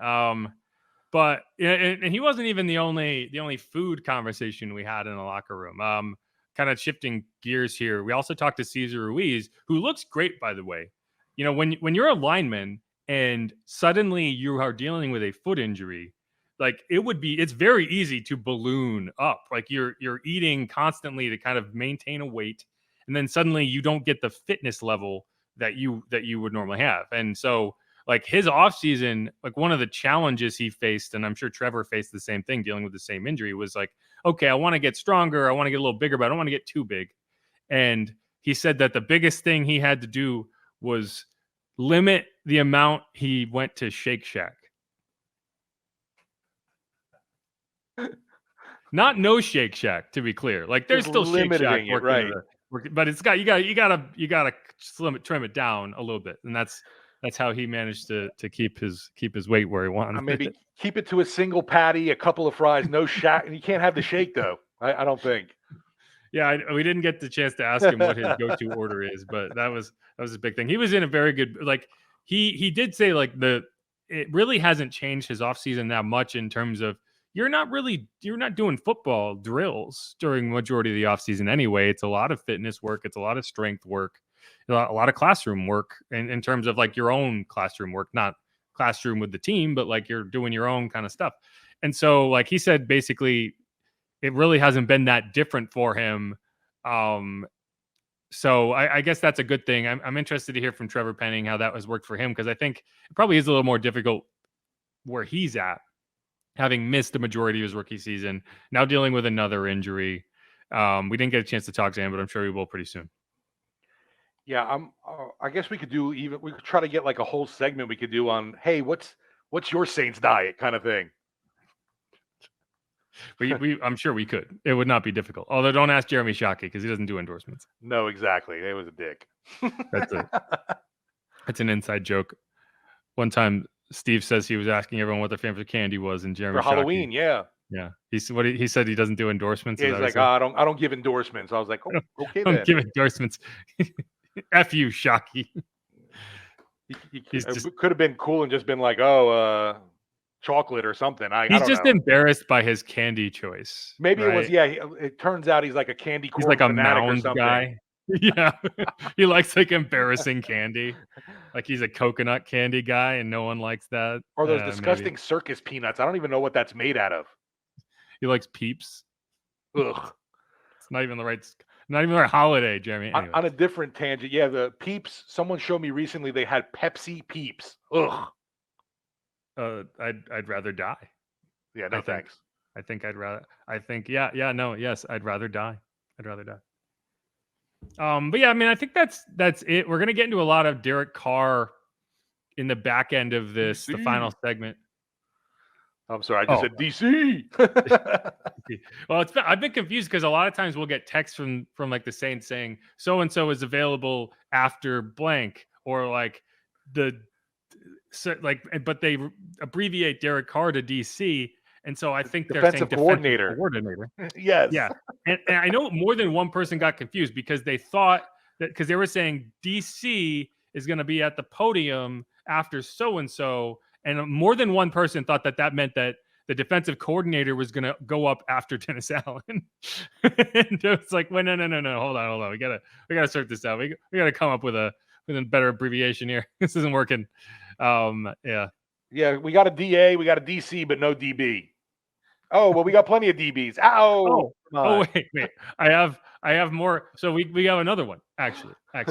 But and he wasn't even the only food conversation we had in the locker room. Kind of shifting gears here, we also talked to Cesar Ruiz, who looks great, by the way. You know, when you're a lineman and suddenly you are dealing with a foot injury, like it's very easy to balloon up. Like you're eating constantly to kind of maintain a weight, and then suddenly you don't get the fitness level that you would normally have. And so like his offseason, like one of the challenges he faced, and I'm sure Trevor faced the same thing dealing with the same injury, was like, okay, I want to get stronger. I want to get a little bigger, but I don't want to get too big. And he said that the biggest thing he had to do was limit the amount he went to Shake Shack. Not no Shake Shack, to be clear. Like there's still Shake Shack it, right? But it's got you gotta trim it down a little bit, and that's how he managed to keep his weight where he wanted. Maybe keep it to a single patty, a couple of fries, no shack. You can't have the shake though. I don't think. Yeah, we didn't get the chance to ask him what his go-to order is, but that was a big thing. He was in a very good, like he did say like it really hasn't changed his offseason that much in terms of you're not doing football drills during majority of the offseason anyway. It's a lot of fitness work, it's a lot of strength work, a lot of classroom work in terms of like your own classroom work, not classroom with the team, but like you're doing your own kind of stuff. And so like he said, basically it really hasn't been that different for him. So I guess that's a good thing. I'm interested to hear from Trevor Penning how that has worked for him, because I think it probably is a little more difficult where he's at, having missed the majority of his rookie season, now dealing with another injury. We didn't get a chance to talk to him, but I'm sure we will pretty soon. Yeah, I guess we could try to get like a whole segment we could do on, hey, what's your Saints diet kind of thing. I'm sure we could. It would not be difficult. Although don't ask Jeremy Shockey because he doesn't do endorsements. No, exactly. It was a dick. That's an inside joke. One time Steve says he was asking everyone what their favorite candy was, and Jeremy for Halloween, Shockey, yeah. He said he doesn't do endorsements. Yeah, he's like, I don't give endorsements. I was like, oh, okay, then. Don't give endorsements. F you, Shockey. It could have been cool and just been like, chocolate or something. He's just embarrassed by his candy choice. Maybe right? It was, yeah. It turns out he's like a candy corn. He's like a mound guy. Yeah. He likes like embarrassing candy. Like he's a coconut candy guy and no one likes that. Or those disgusting circus peanuts. I don't even know what that's made out of. He likes Peeps. Ugh. It's not even the right holiday, Jeremy. Anyway. On a different tangent, yeah, the Peeps, someone showed me recently they had Pepsi Peeps. Ugh. I'd rather die. Yeah, no thanks. I'd rather die. But yeah, I mean, I think that's it. We're gonna get into a lot of Derek Carr in the back end of this, the final segment. I'm sorry, I just said DC. Well, I've been confused because a lot of times we'll get texts from like the Saints saying so and so is available after blank, or like but they abbreviate Derek Carr to DC, and so I think they're saying defensive coordinator. Yes, yeah, and I know more than one person got confused because they thought that because they were saying DC is going to be at the podium after so and so. And more than one person thought that meant that the defensive coordinator was going to go up after Dennis Allen. And it's like, well, no. Hold on. We gotta sort this out. We gotta come up with a better abbreviation here. This isn't working. Yeah. We got a DA, we got a DC, but no DB. Oh, well, we got plenty of DBs. Ow. Wait. I have more. So we have another one actually, and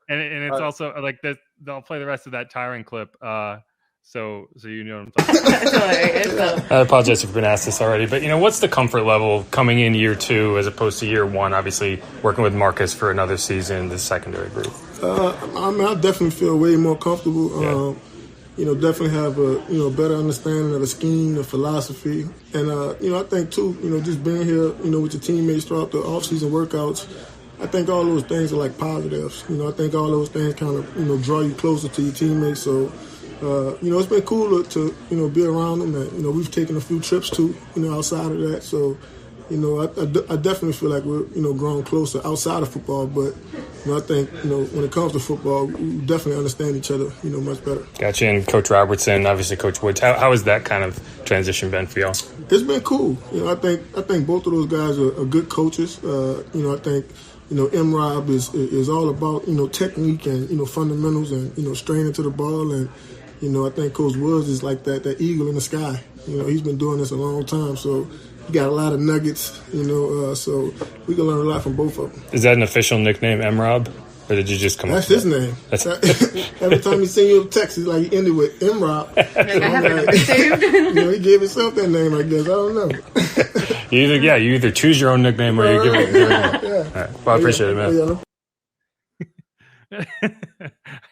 it's also like this. I'll play the rest of that Tyrann clip. So you know what I'm talking about. That's hilarious. I apologize if we've been asked this already, but what's the comfort level coming in year 2 as opposed to year 1? Obviously, working with Marcus for another season, the secondary group. I definitely feel way more comfortable. definitely have a better understanding of the scheme, the philosophy, and I think too, just being here, with your teammates throughout the off-season workouts. I think all those things are like positives. I think all those things kind of draw you closer to your teammates. So it's been cool to be around them, and we've taken a few trips too, outside of that. So I definitely feel like we're grown closer outside of football, but I think when it comes to football, we definitely understand each other much better. Gotcha. And Coach Robertson, obviously Coach Woods. How has that kind of transition been for y'all? It's been cool. I think both of those guys are good coaches. I think M-Rob is all about technique and fundamentals and straining to the ball, and I think Coach Woods is like that eagle in the sky. He's been doing this a long time, so he got a lot of nuggets. So we can learn a lot from both of them. Is that an official nickname, M-Rob? Or did you just come That's up with his name. Every time he send you a text, he's like, he ended with M-Rob. I have it saved. He gave himself that name, I guess. I don't know. You either choose your own nickname or you give it. Yeah. All right. Well, I appreciate it, man.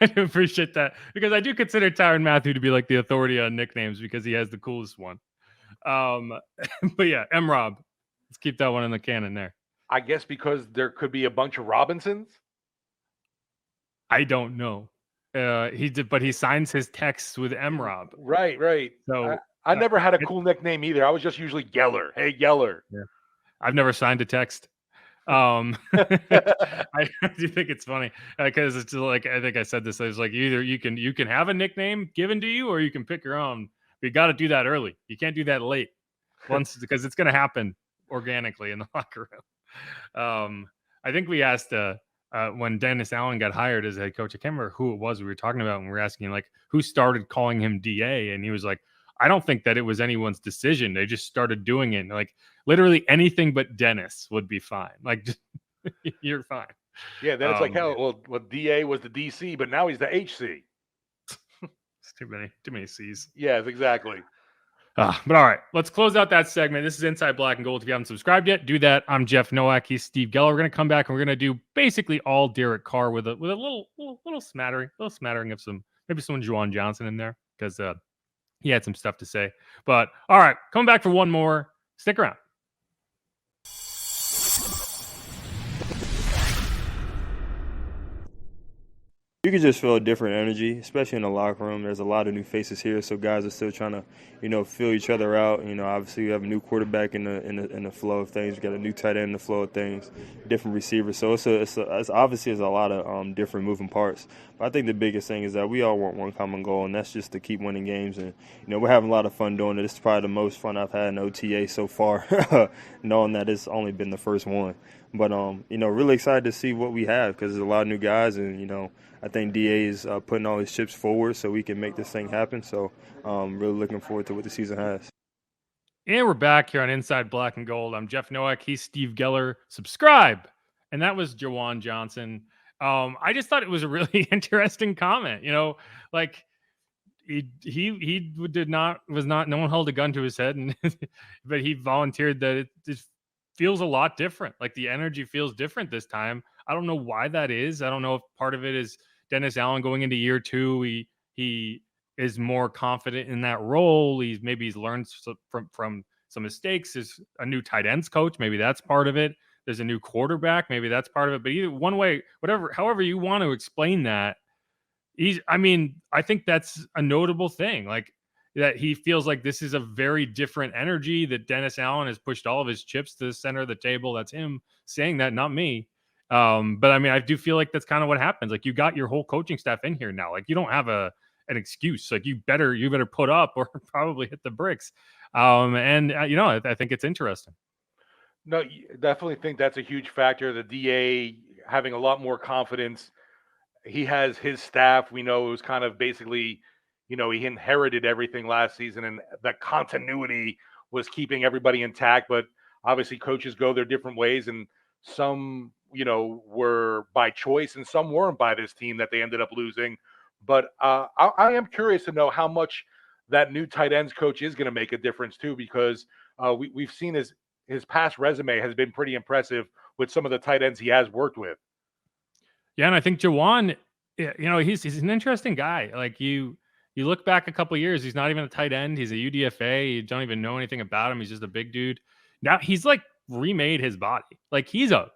I do appreciate that, because I do consider Tyrann Mathieu to be like the authority on nicknames because he has the coolest one. But yeah, M-Rob. Let's keep that one in the canon there. I guess because there could be a bunch of Robinsons. I don't know. He did, but he signs his texts with M-Rob. Right. So I never had a cool nickname either. I was just usually Geller. Hey, Geller. Yeah. I've never signed a text. I do think it's funny because it's like, I think I said this. It's like either you can have a nickname given to you or you can pick your own. But you got to do that early. You can't do that late, because it's going to happen organically in the locker room. I think we asked when Dennis Allen got hired as head coach. I can't remember who it was we were talking about, and we were asking like who started calling him DA, and he was like, I don't think that it was anyone's decision. They just started doing it. Like literally anything but Dennis would be fine. Like just, you're fine. Yeah, then it's like hell. Well, DA was the DC, but now he's the HC. It's too many C's. Yes, exactly. But all right, let's close out that segment. This is Inside Black and Gold. If you haven't subscribed yet, do that. I'm Jeff Nowak. He's Steve Geller. We're going to come back and we're going to do basically all Derek Carr with a little smattering of some Juwan Johnson in there because he had some stuff to say. But all right, coming back for one more. Stick around. You can just feel a different energy, especially in the locker room. There's a lot of new faces here, so guys are still trying to, feel each other out. Obviously we have a new quarterback in the flow of things. We got a new tight end in the flow of things, different receivers. So it's obviously a lot of different moving parts. But I think the biggest thing is that we all want one common goal, and that's just to keep winning games. And we're having a lot of fun doing it. It's probably the most fun I've had in OTA so far, knowing that it's only been the first one. But really excited to see what we have because there's a lot of new guys, and I think DA is putting all his chips forward so we can make this thing happen. So really looking forward to what the season has. And we're back here on Inside Black and Gold. I'm Jeff Nowak. He's Steve Geller. Subscribe. And that was Juwan Johnson. I just thought it was a really interesting comment. Like he was not. No one held a gun to his head, and but he volunteered that it just feels a lot different. Like the energy feels different this time. I don't know why that is. I don't know if part of it is Dennis Allen going into year two. He is more confident in that role. He's learned from some mistakes. There's a new tight ends coach. Maybe that's part of it. There's a new quarterback. Maybe that's part of it. But either one way, however you want to explain that, I think that's a notable thing. Like that he feels like this is a very different energy, that Dennis Allen has pushed all of his chips to the center of the table. That's him saying that, not me. But I do feel like that's kind of what happens. Like you got your whole coaching staff in here now. Like you don't have an excuse. Like you better put up or probably hit the bricks. I think it's interesting. No, definitely think that's a huge factor. The DA having a lot more confidence. He has his staff. We know it was kind of basically, he inherited everything last season, and that continuity was keeping everybody intact. But obviously coaches go their different ways, and some, were by choice and some weren't by this team that they ended up losing. But I am curious to know how much that new tight ends coach is going to make a difference too, because we've seen his past resume has been pretty impressive with some of the tight ends he has worked with. Yeah, and I think Juwan, he's an interesting guy. Like You look back a couple years, he's not even a tight end. He's a UDFA. You don't even know anything about him. He's just a big dude. Now he's like remade his body. Like he's a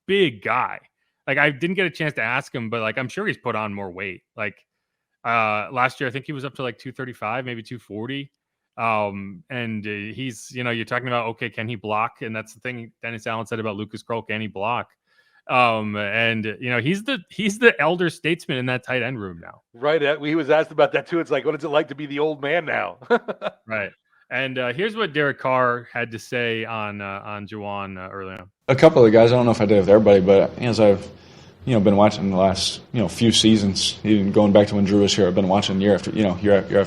big guy. Like I didn't get a chance to ask him, but like I'm sure he's put on more weight. Like last year, I think he was up to like 235, maybe 240. And he's, you're talking about, okay, can he block? And that's the thing Dennis Allen said about Lucas Kroll, can he block? And he's the elder statesman in that tight end room now. Right. He was asked about that too. It's like, what is it like to be the old man now? Right. And here's what Derek Carr had to say on Juwan early on. A couple of the guys, I don't know if I did with everybody, but as I've been watching the last few seasons, even going back to when Drew was here, I've been watching year after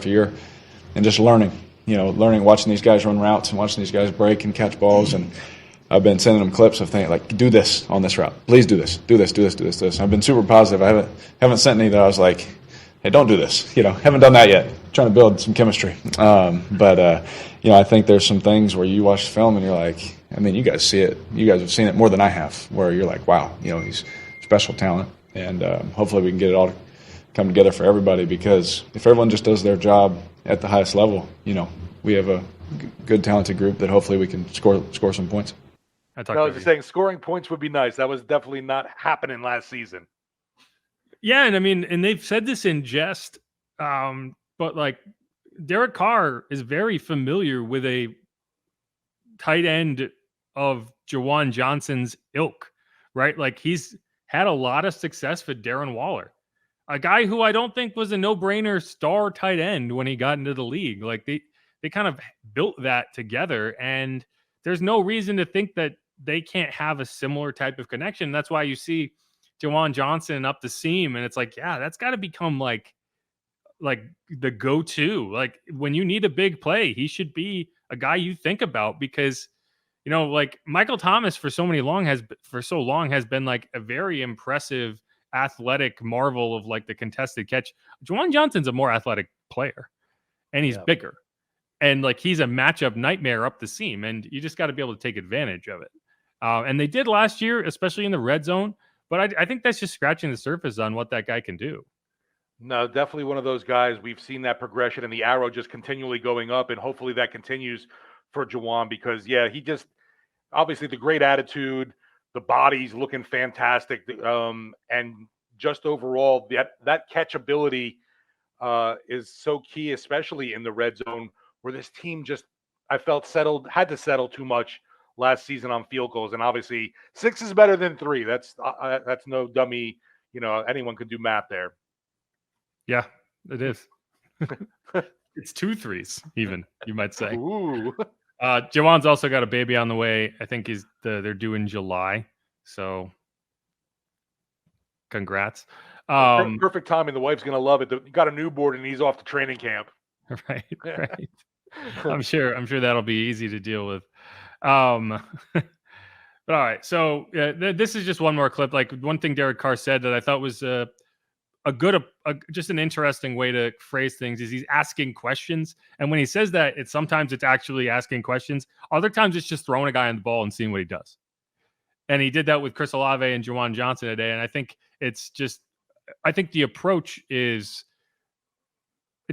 year, and just learning, watching these guys run routes and watching these guys break and catch balls, and I've been sending them clips of things like, do this on this route, please do this. I've been super positive. I haven't sent any that I was like, hey, don't do this. Haven't done that yet. Trying to build some chemistry. But I think there's some things where you watch the film and you're like, I mean, you guys see it. You guys have seen it more than I have, where you're like, wow, he's special talent, and hopefully we can get it all to come together for everybody, because if everyone just does their job at the highest level, we have a good, talented group that hopefully we can score some points. I was just saying scoring points would be nice. That was definitely not happening last season. Yeah, and I mean, and they've said this in jest, but like Derek Carr is very familiar with a tight end of Juwan Johnson's ilk, right? Like he's had a lot of success with Darren Waller, a guy who I don't think was a no-brainer star tight end when he got into the league. Like they kind of built that together, and there's no reason to think that they can't have a similar type of connection. That's why you see Juwan Johnson up the seam, and it's like, yeah, that's got to become like the go-to. Like when you need a big play, he should be a guy you think about, because like Michael Thomas for so long has been like a very impressive athletic marvel of like the contested catch. Juwan Johnson's a more athletic player, and he's bigger, and like he's a matchup nightmare up the seam, and you just got to be able to take advantage of it. And they did last year, especially in the red zone. But I think that's just scratching the surface on what that guy can do. No, definitely one of those guys. We've seen that progression and the arrow just continually going up, and hopefully that continues for Juwan, because, he just obviously the great attitude, the body's looking fantastic, and just overall that catchability is so key, especially in the red zone, where this team just, I felt, had to settle too much last season on field goals. And obviously 6 is better than 3. That's no dummy. Anyone could do math there. Yeah, it is. It's 2 3s even, you might say. Ooh. Juwan's also got a baby on the way. I think they're due in July. So congrats. Perfect timing. The wife's going to love it. You got a newborn and he's off to training camp. Right. I'm sure that'll be easy to deal with. But all right, so this is just one more clip. Like one thing Derek Carr said that I thought was just an interesting way to phrase things is he's asking questions, and when he says that, sometimes it's actually asking questions. Other times it's just throwing a guy on the ball and seeing what he does. And he did that with Chris Olave and Juwan Johnson today, and I think the approach it's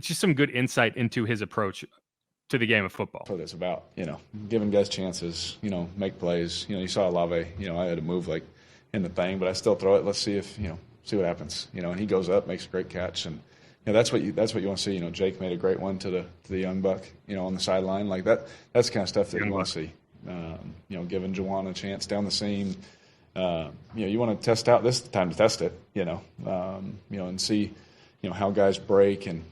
just some good insight into his approach to the game of football. That's what it's about, giving guys chances, make plays. You saw Olave, I had to move like in the thing, but I still throw it. Let's see if, see what happens, and he goes up, makes a great catch. And, that's what you want to see. Jake made a great one to the young buck, on the sideline like that. That's the kind of stuff that you want to see. Giving Juwan a chance down the seam. You want to test out. This is the time to test it, and see, how guys break and,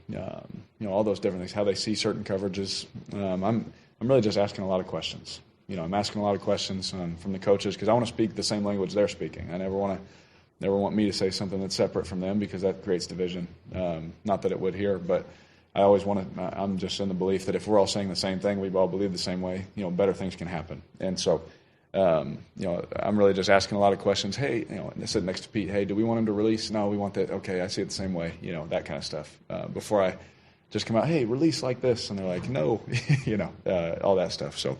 all those different things, how they see certain coverages. I'm really just asking a lot of questions. I'm asking a lot of questions from the coaches, because I want to speak the same language they're speaking. I never want me to say something that's separate from them, because that creates division. Not that it would here, but I always I'm just in the belief that if we're all saying the same thing, we all believe the same way, better things can happen. And so, I'm really just asking a lot of questions. Hey, and sitting next to Pete, hey, do we want him to release? No, we want that. Okay, I see it the same way, that kind of stuff. Before I just come out, hey, release like this. And they're like, no, all that stuff. So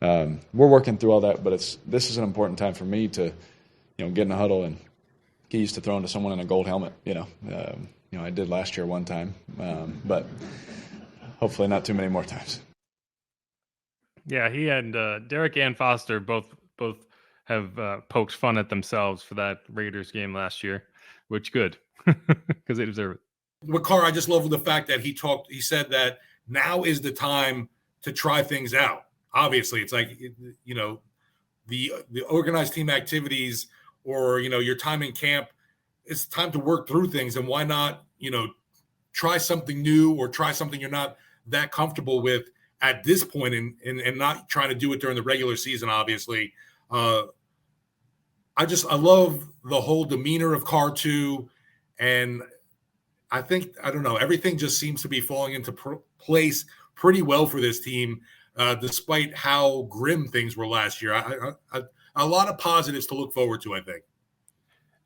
we're working through all that, but this is an important time for me to, get in a huddle and get used to throwing to someone in a gold helmet, I did last year one time, but hopefully not too many more times. Yeah, he and Derek and Foster both have poked fun at themselves for that Raiders game last year, which good because they deserve it. With Carr, I just love the fact that he said that now is the time to try things out. Obviously, it's like, the organized team activities or, your time in camp, it's time to work through things. And why not, try something new or try something you're not that comfortable with at this point and not trying to do it during the regular season, obviously. I love the whole demeanor of Carr too. And I don't know, everything just seems to be falling into place pretty well for this team, despite how grim things were last year. A lot of positives to look forward to, I think.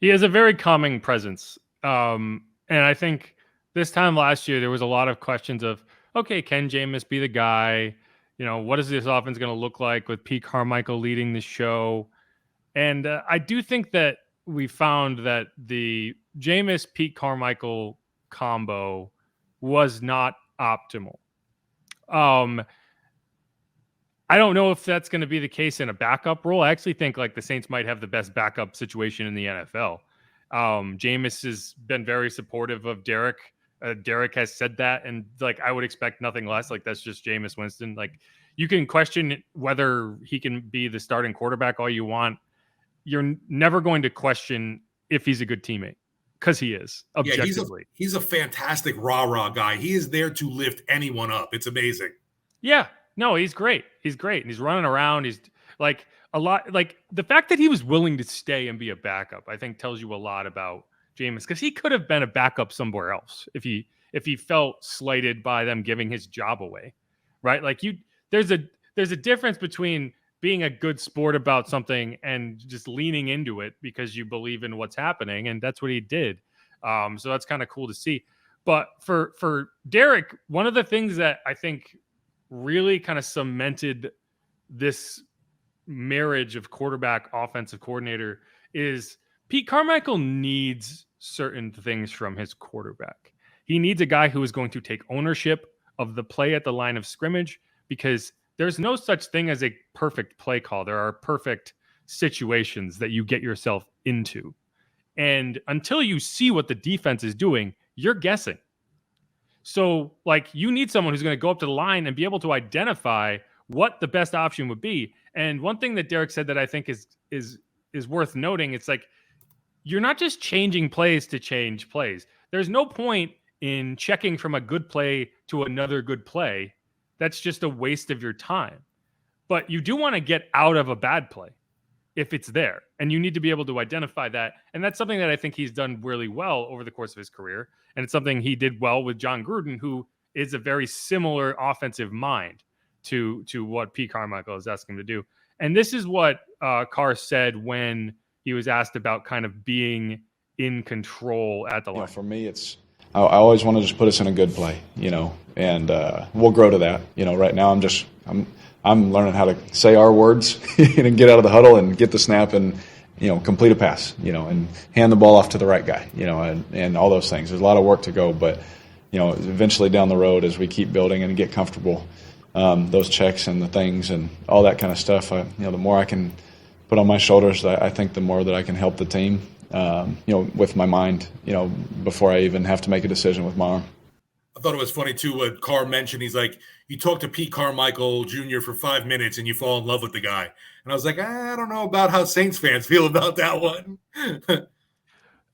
He has a very calming presence. And I think this time last year, there was a lot of questions of, okay, can Jameis be the guy? What is this offense going to look like with Pete Carmichael leading the show? And I do think that we found that the Jameis-Pete Carmichael combo was not optimal. I don't know if that's going to be the case in a backup role. I actually think like the Saints might have the best backup situation in the NFL. Jameis has been very supportive of Derek. Derek has said that, and like I would expect nothing less. Like that's just Jameis Winston. Like you can question whether he can be the starting quarterback all you want. You're never going to question if he's a good teammate because he is objectively. Yeah, he's a fantastic rah-rah guy. He is there to lift anyone up. It's amazing. Yeah, no, he's great. He's great. And he's running around. He's like a lot, like the fact that he was willing to stay and be a backup, I think tells you a lot about Jameis, because he could have been a backup somewhere else if he felt slighted by them giving his job away, right? Like there's a difference between being a good sport about something and just leaning into it because you believe in what's happening, and that's what he did. So that's kind of cool to see. But for Derek, one of the things that I think really kind of cemented this marriage of quarterback offensive coordinator is Pete Carmichael needs certain things from his quarterback. He needs a guy who is going to take ownership of the play at the line of scrimmage, because there's no such thing as a perfect play call. There are perfect situations that you get yourself into. And until you see what the defense is doing, you're guessing. So like you need someone who's going to go up to the line and be able to identify what the best option would be. And one thing that Derek said that I think is worth noting, it's like, you're not just changing plays to change plays. There's no point in checking from a good play to another good play. That's just a waste of your time. But you do want to get out of a bad play if it's there. And you need to be able to identify that. And that's something that I think he's done really well over the course of his career. And it's something he did well with John Gruden, who is a very similar offensive mind to what Pete Carmichael is asking him to do. And this is what Carr said when he was asked about kind of being in control at the line. For me, I always want to just put us in a good play, and we'll grow to that. Right now I'm learning how to say our words and get out of the huddle and get the snap and, complete a pass, and hand the ball off to the right guy, and all those things. There's a lot of work to go, but, eventually down the road as we keep building and get comfortable, those checks and the things and all that kind of stuff, the more I can put on my shoulders, I think the more that I can help the team, with my mind, before I even have to make a decision with my arm. I thought it was funny, too, what Carr mentioned. He's like, you talk to Pete Carmichael Jr. for 5 minutes and you fall in love with the guy. And I was like, I don't know about how Saints fans feel about that one.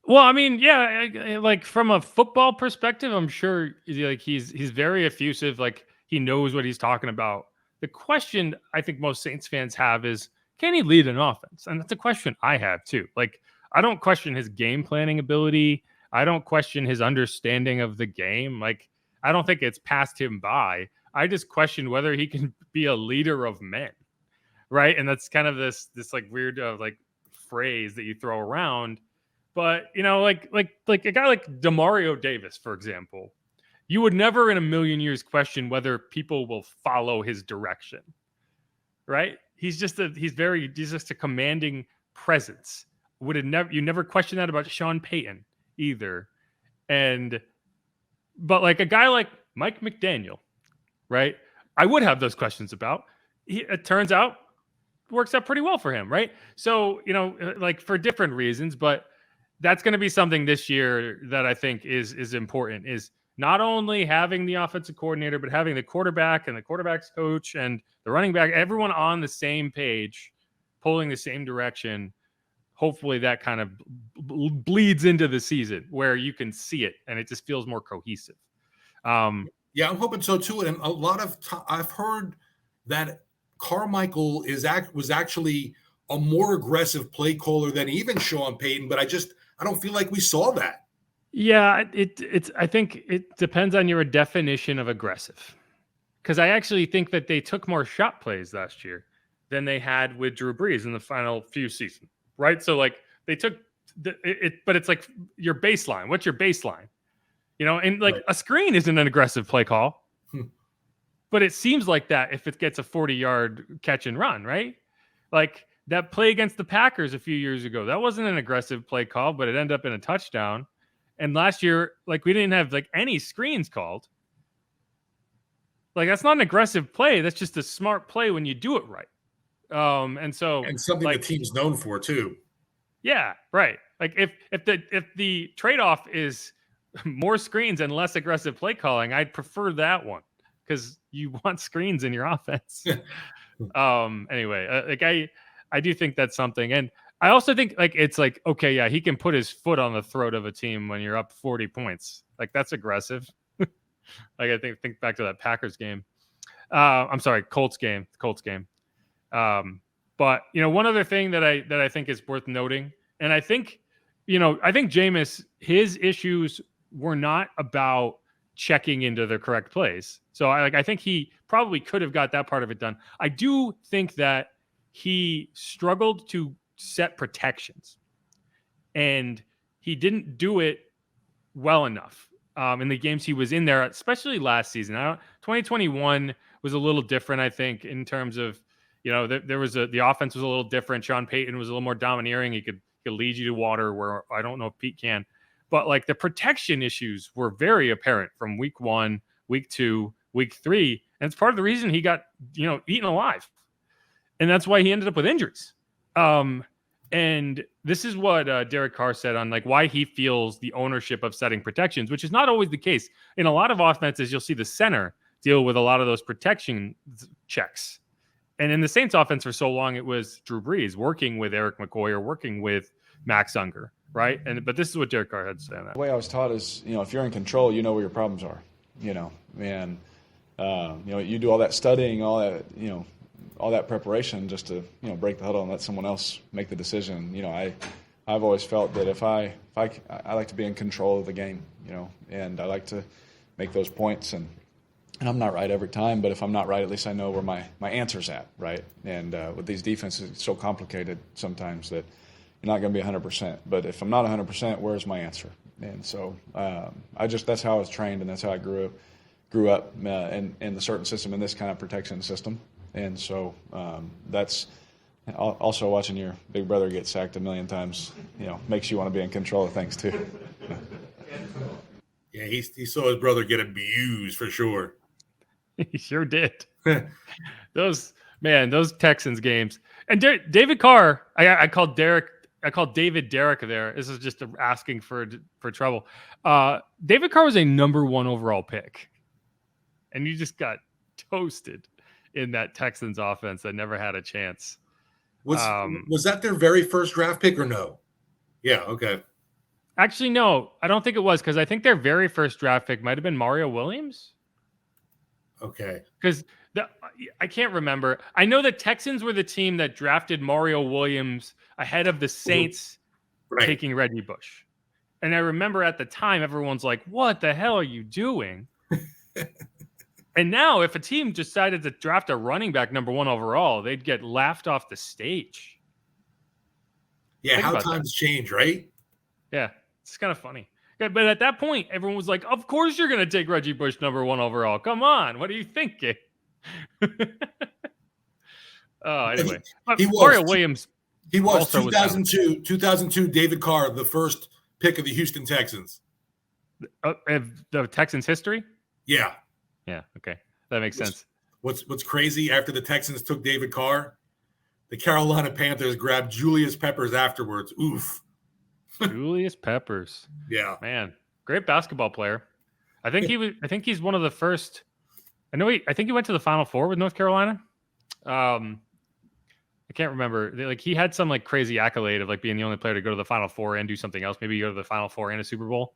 Well, I mean, yeah, like from a football perspective, I'm sure like he's very effusive. Like he knows what he's talking about. The question I think most Saints fans have is, can he lead an offense? And that's a question I have too. Like, I don't question his game planning ability. I don't question his understanding of the game. Like, I don't think it's passed him by. I just question whether he can be a leader of men, right? And that's kind of this like weird like phrase that you throw around. But like a guy like Demario Davis, for example, you would never in a million years question whether people will follow his direction, right? He's just a commanding presence. You never question that about Sean Payton either. But like a guy like Mike McDaniel, right? I would have those questions about. It turns out works out pretty well for him, right? So, like for different reasons, but that's going to be something this year that I think is important, is not only having the offensive coordinator, but having the quarterback and the quarterback's coach and the running back, everyone on the same page, pulling the same direction. Hopefully that kind of bleeds into the season where you can see it and it just feels more cohesive. Yeah, I'm hoping so too. And a lot of I've heard that Carmichael was actually a more aggressive play caller than even Sean Payton, but I don't feel like we saw that. Yeah, I think it depends on your definition of aggressive. Because I actually think that they took more shot plays last year than they had with Drew Brees in the final few seasons, right? So like they took but it's like your baseline. What's your baseline? And like a screen isn't an aggressive play call. But it seems like that if it gets a 40-yard catch and run, right? Like that play against the Packers a few years ago, that wasn't an aggressive play call, but it ended up in a touchdown. And last year, like we didn't have like any screens called. Like that's not an aggressive play. That's just a smart play when you do it right. And something like, the team's known for too. Yeah, right. Like if the trade-off is more screens and less aggressive play calling, I'd prefer that one. Because you want screens in your offense. Anyway, like I do think that's something. And I also think like it's like, okay, yeah, he can put his foot on the throat of a team when you're up 40 points. Like that's aggressive. Like I think back to that Packers game. I'm sorry, Colts game. But one other thing that I think is worth noting, and I think Jameis, his issues were not about checking into the correct plays. So I think he probably could have got that part of it done. I do think that he struggled to set protections and he didn't do it well enough in the games he was in there, especially last season. 2021 was a little different, I think, in terms of, there was the offense was a little different. Sean Payton was a little more domineering. He could lead you to water where I don't know if Pete can. But like the protection issues were very apparent from week 1, week 2, week 3. And it's part of the reason he got, eaten alive. And that's why he ended up with injuries. And this is what Derek Carr said on like why he feels the ownership of setting protections, which is not always the case. In a lot of offenses, you'll see the center deal with a lot of those protection checks. And in the Saints offense for so long, it was Drew Brees working with Eric McCoy or working with Max Unger. Right. But this is what Derek Carr had to say on that. The way I was taught is, if you're in control, you know where your problems are, and, you do all that studying, all that preparation just to, break the huddle and let someone else make the decision. I've always felt that if I like to be in control of the game, and I like to make those points and I'm not right every time, but if I'm not right, at least I know where my answer's at. Right. And with these defenses, it's so complicated sometimes that you're not going to be 100%. But if I'm not 100%, where's my answer? And so that's how I was trained, and that's how I grew up in the certain system, in this kind of protection system. And so that's also watching your big brother get sacked a million times, makes you want to be in control of things too. Yeah, he saw his brother get abused for sure. He sure did. Those Texans games. And David Carr, I called David Derek there. This is just asking for trouble. David Carr was a number 1 overall pick. And you just got toasted in that Texans offense that never had a chance. Was that their very first draft pick or no? Yeah, okay. Actually, no. I don't think it was, because I think their very first draft pick might have been Mario Williams. Okay. Because I can't remember. I know the Texans were the team that drafted Mario Williams ahead of the Saints taking Reggie Bush. And I remember at the time, everyone's like, what the hell are you doing? And now if a team decided to draft a running back number 1 overall, they'd get laughed off the stage. Yeah, think how times change, right? Yeah, it's kind of funny. Yeah, but at that point, everyone was like, of course you're going to take Reggie Bush number 1 overall. Come on. What are you thinking? Anyway. Mario Williams. He was 2002 David Carr, the first pick of the Houston Texans. The Texans' history? Yeah. Yeah. Okay. That makes sense. What's crazy, after the Texans took David Carr, the Carolina Panthers grabbed Julius Peppers afterwards. Oof. Julius Peppers. Yeah. Man, great basketball player. I think he's one of the first. I think he went to the Final Four with North Carolina. I can't remember. Like, he had some like crazy accolade of like being the only player to go to the Final Four and do something else. Maybe go to the Final Four and a Super Bowl.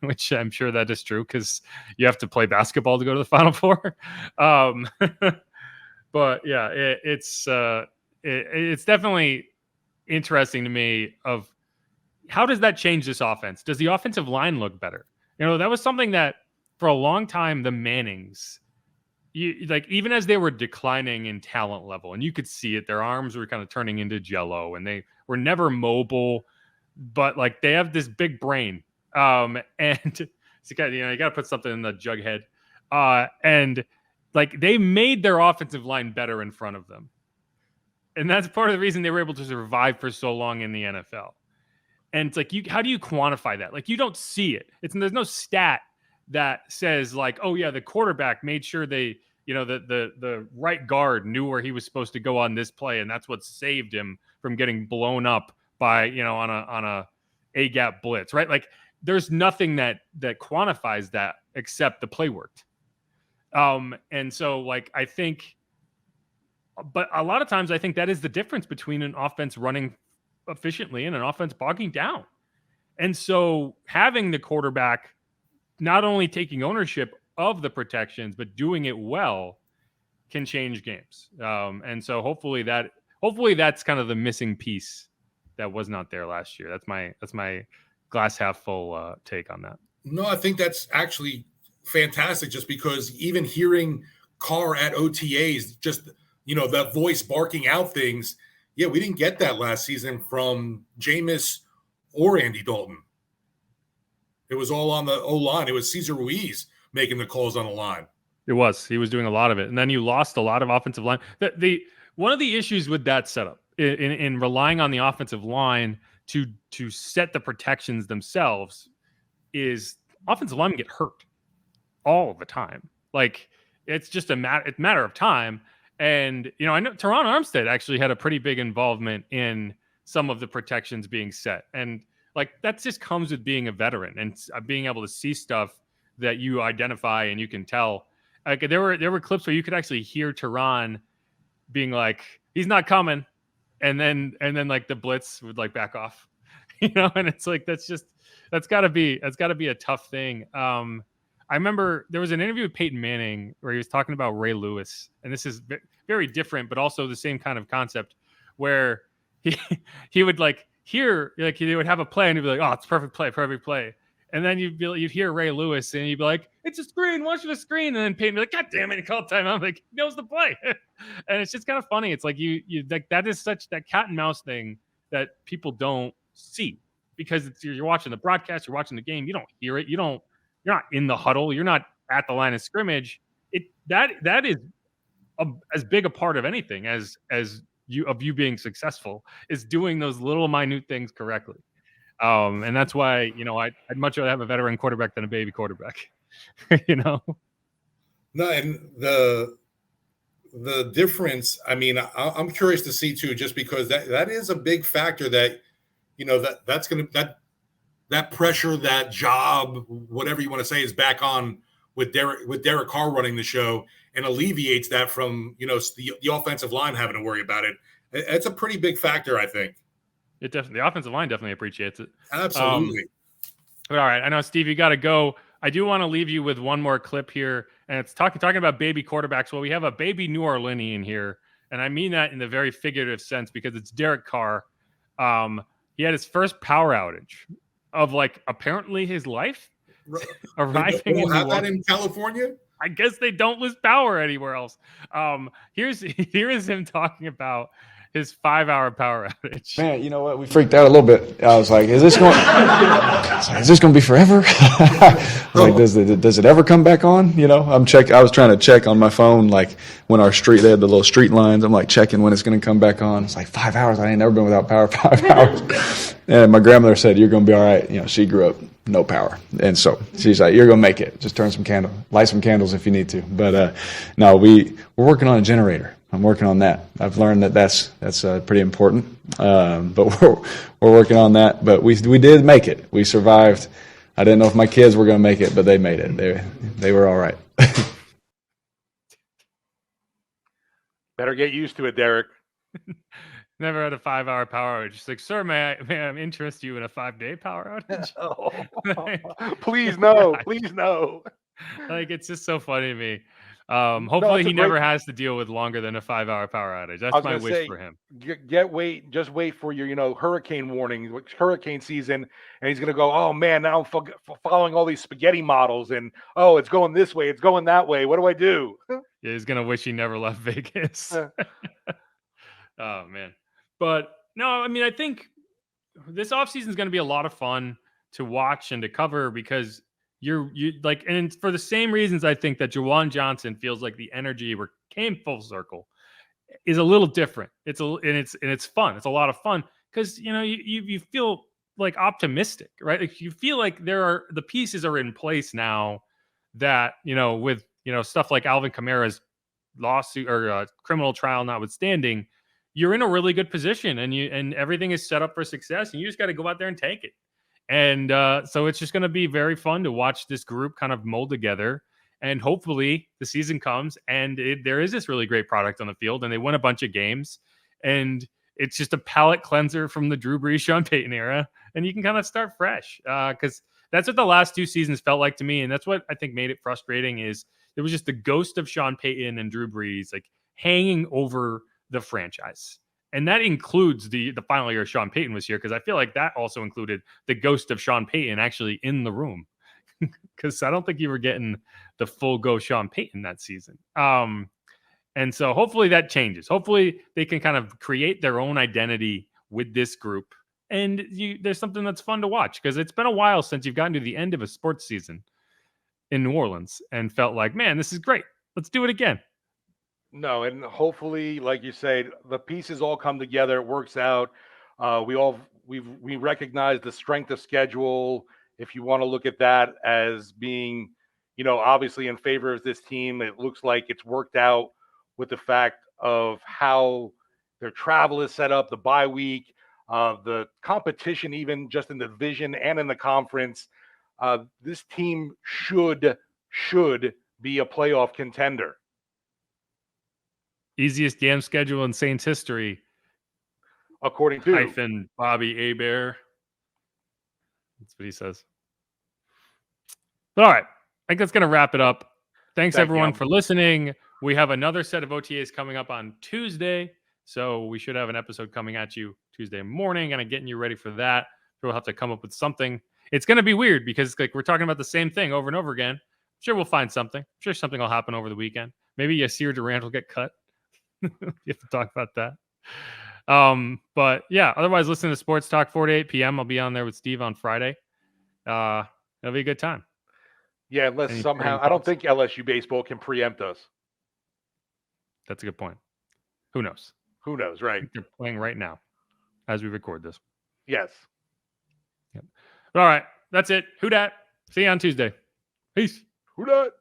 Which I'm sure that is true because you have to play basketball to go to the Final Four. But yeah, it's definitely interesting to me of how does that change this offense? Does the offensive line look better? That was something that for a long time, the Mannings, even as they were declining in talent level, and you could see it, their arms were kind of turning into jello and they were never mobile, but like they have this big brain. And so you got to put something in the jug head. And like they made their offensive line better in front of them. And that's part of the reason they were able to survive for so long in the NFL. And it's like, how do you quantify that? Like, you don't see it. There's no stat that says like, oh yeah, the quarterback made sure the right guard knew where he was supposed to go on this play. And that's what saved him from getting blown up by, on a gap blitz, right? Like, there's nothing that quantifies that except the play worked. And so like, I think, but a lot of times I think that is the difference between an offense running efficiently and an offense bogging down. And so having the quarterback not only taking ownership of the protections, but doing it well can change games. And so hopefully that's kind of the missing piece that was not there last year. That's my glass half full take on that. No, I think that's actually fantastic, just because even hearing Carr at OTAs, just, that voice barking out things. Yeah, we didn't get that last season from Jameis or Andy Dalton. It was all on the O-line. It was Cesar Ruiz making the calls on the line. He was doing a lot of it. And then you lost a lot of offensive line. One of the issues with that setup in relying on the offensive line to set the protections themselves is offensive linemen get hurt all the time. Like, it's just a matter of time. And, I know Tyrann Armstead actually had a pretty big involvement in some of the protections being set. And like, that just comes with being a veteran and being able to see stuff that you identify and you can tell. Like, there were clips where you could actually hear Tyrann being like, he's not coming. And then like the blitz would like back off, and it's like, that's gotta be a tough thing. I remember there was an interview with Peyton Manning where he was talking about Ray Lewis, and this is very different, but also the same kind of concept where he would like hear, like, he would have a play and he'd be like, oh, it's perfect play. And then you'd hear Ray Lewis and you'd be like, it's a screen, watch the screen. And then Peyton would be like, God damn it, he called timeout. I'm like, he knows the play. And it's just kind of funny. It's like you like, that is such that cat and mouse thing that people don't see because you're watching the broadcast, you're watching the game, you don't hear it, you're not in the huddle, you're not at the line of scrimmage. That is as big a part of anything as you being successful is doing those little minute things correctly. And that's why, I'd much rather have a veteran quarterback than a baby quarterback, No, and the difference, I mean, I'm curious to see too, just because that is a big factor that, that's going to, that pressure, that job, whatever you want to say, is back on with Derek Carr running the show, and alleviates that from, the offensive line having to worry about it. It's a pretty big factor, I think. The offensive line definitely appreciates it. Absolutely. All right. I know, Steve, you got to go. I do want to leave you with one more clip here, and it's talking about baby quarterbacks. Well, we have a baby New Orleanian here, and I mean that in the very figurative sense because it's Derek Carr. He had his first power outage of like apparently his life arriving in California. I guess they don't lose power anywhere else. Here is him talking about his 5-hour power outage. Man, you know what? We freaked out a little bit. I was like, is this going to be forever? Like, does it ever come back on? I was trying to check on my phone, like when they had the little street lines. I'm like checking when it's going to come back on. It's like 5 hours. I ain't never been without power 5 hours. And my grandmother said, you're going to be all right. She grew up no power. And so she's like, you're going to make it. Just light some candles if you need to. But no, we're working on a generator. I'm working on that. I've learned that's pretty important. But we're working on that. But we did make it. We survived. I didn't know if my kids were going to make it, but they made it. They were all right. Better get used to it, Derek. Never had a 5-hour power outage. Just like, sir, may I interest you in a 5-day power outage? Please no, please no. Like, it's just so funny to me. Hopefully he never has to deal with longer than a 5-hour power outage. That's my wish for him. Just wait for your, hurricane warning, hurricane season, and he's gonna go, oh man, now I'm following all these spaghetti models, and oh, it's going this way, it's going that way. What do I do? Yeah, he's gonna wish he never left Vegas. Oh man. But no, I mean, I think this offseason is going to be a lot of fun to watch and to cover because you like, and for the same reasons, I think that Juwan Johnson feels like the energy came full circle is a little different. It's fun. It's a lot of fun because you feel like optimistic, right? Like you feel like the pieces are in place now that with stuff like Alvin Kamara's lawsuit or criminal trial notwithstanding. You're in a really good position and everything is set up for success and you just got to go out there and take it. And so it's just going to be very fun to watch this group kind of mold together. And hopefully the season comes and there is this really great product on the field and they win a bunch of games. And it's just a palate cleanser from the Drew Brees, Sean Payton era. And you can kind of start fresh because that's what the last 2 seasons felt like to me. And that's what I think made it frustrating is it was just the ghost of Sean Payton and Drew Brees like hanging over the franchise. And that includes the final year Sean Payton was here because I feel like that also included the ghost of Sean Payton actually in the room because I don't think you were getting the full go Sean Payton that season. And so hopefully that changes. Hopefully they can kind of create their own identity with this group. And there's something that's fun to watch because it's been a while since you've gotten to the end of a sports season in New Orleans and felt like, man, this is great. Let's do it again. No, and hopefully, like you said, the pieces all come together. It works out. We recognize the strength of schedule. If you want to look at that as being, obviously in favor of this team, it looks like it's worked out with the fact of how their travel is set up, the bye week, the competition, even just in the division and in the conference. This team should be a playoff contender. Easiest game schedule in Saints history, according to Bobby Hebert. That's what he says. But all right, I think that's going to wrap it up. Thanks everyone for listening. We have another set of OTAs coming up on Tuesday, so we should have an episode coming at you Tuesday morning, and I'm getting you ready for that. We'll have to come up with something. It's going to be weird because like we're talking about the same thing over and over again. I'm sure we'll find something. I'm sure something will happen over the weekend. Maybe Yasir Durant will get cut. You have to talk about that. But yeah, otherwise listen to Sports Talk 4 to 8 p.m. I'll be on there with Steve on Friday. It'll be a good time. Yeah, unless somehow I don't think LSU baseball can preempt us. That's a good point. Who knows? Who knows, right? They're playing right now as we record this. Yes. Yep. All right. That's it. Who dat? See you on Tuesday. Peace. Who dat?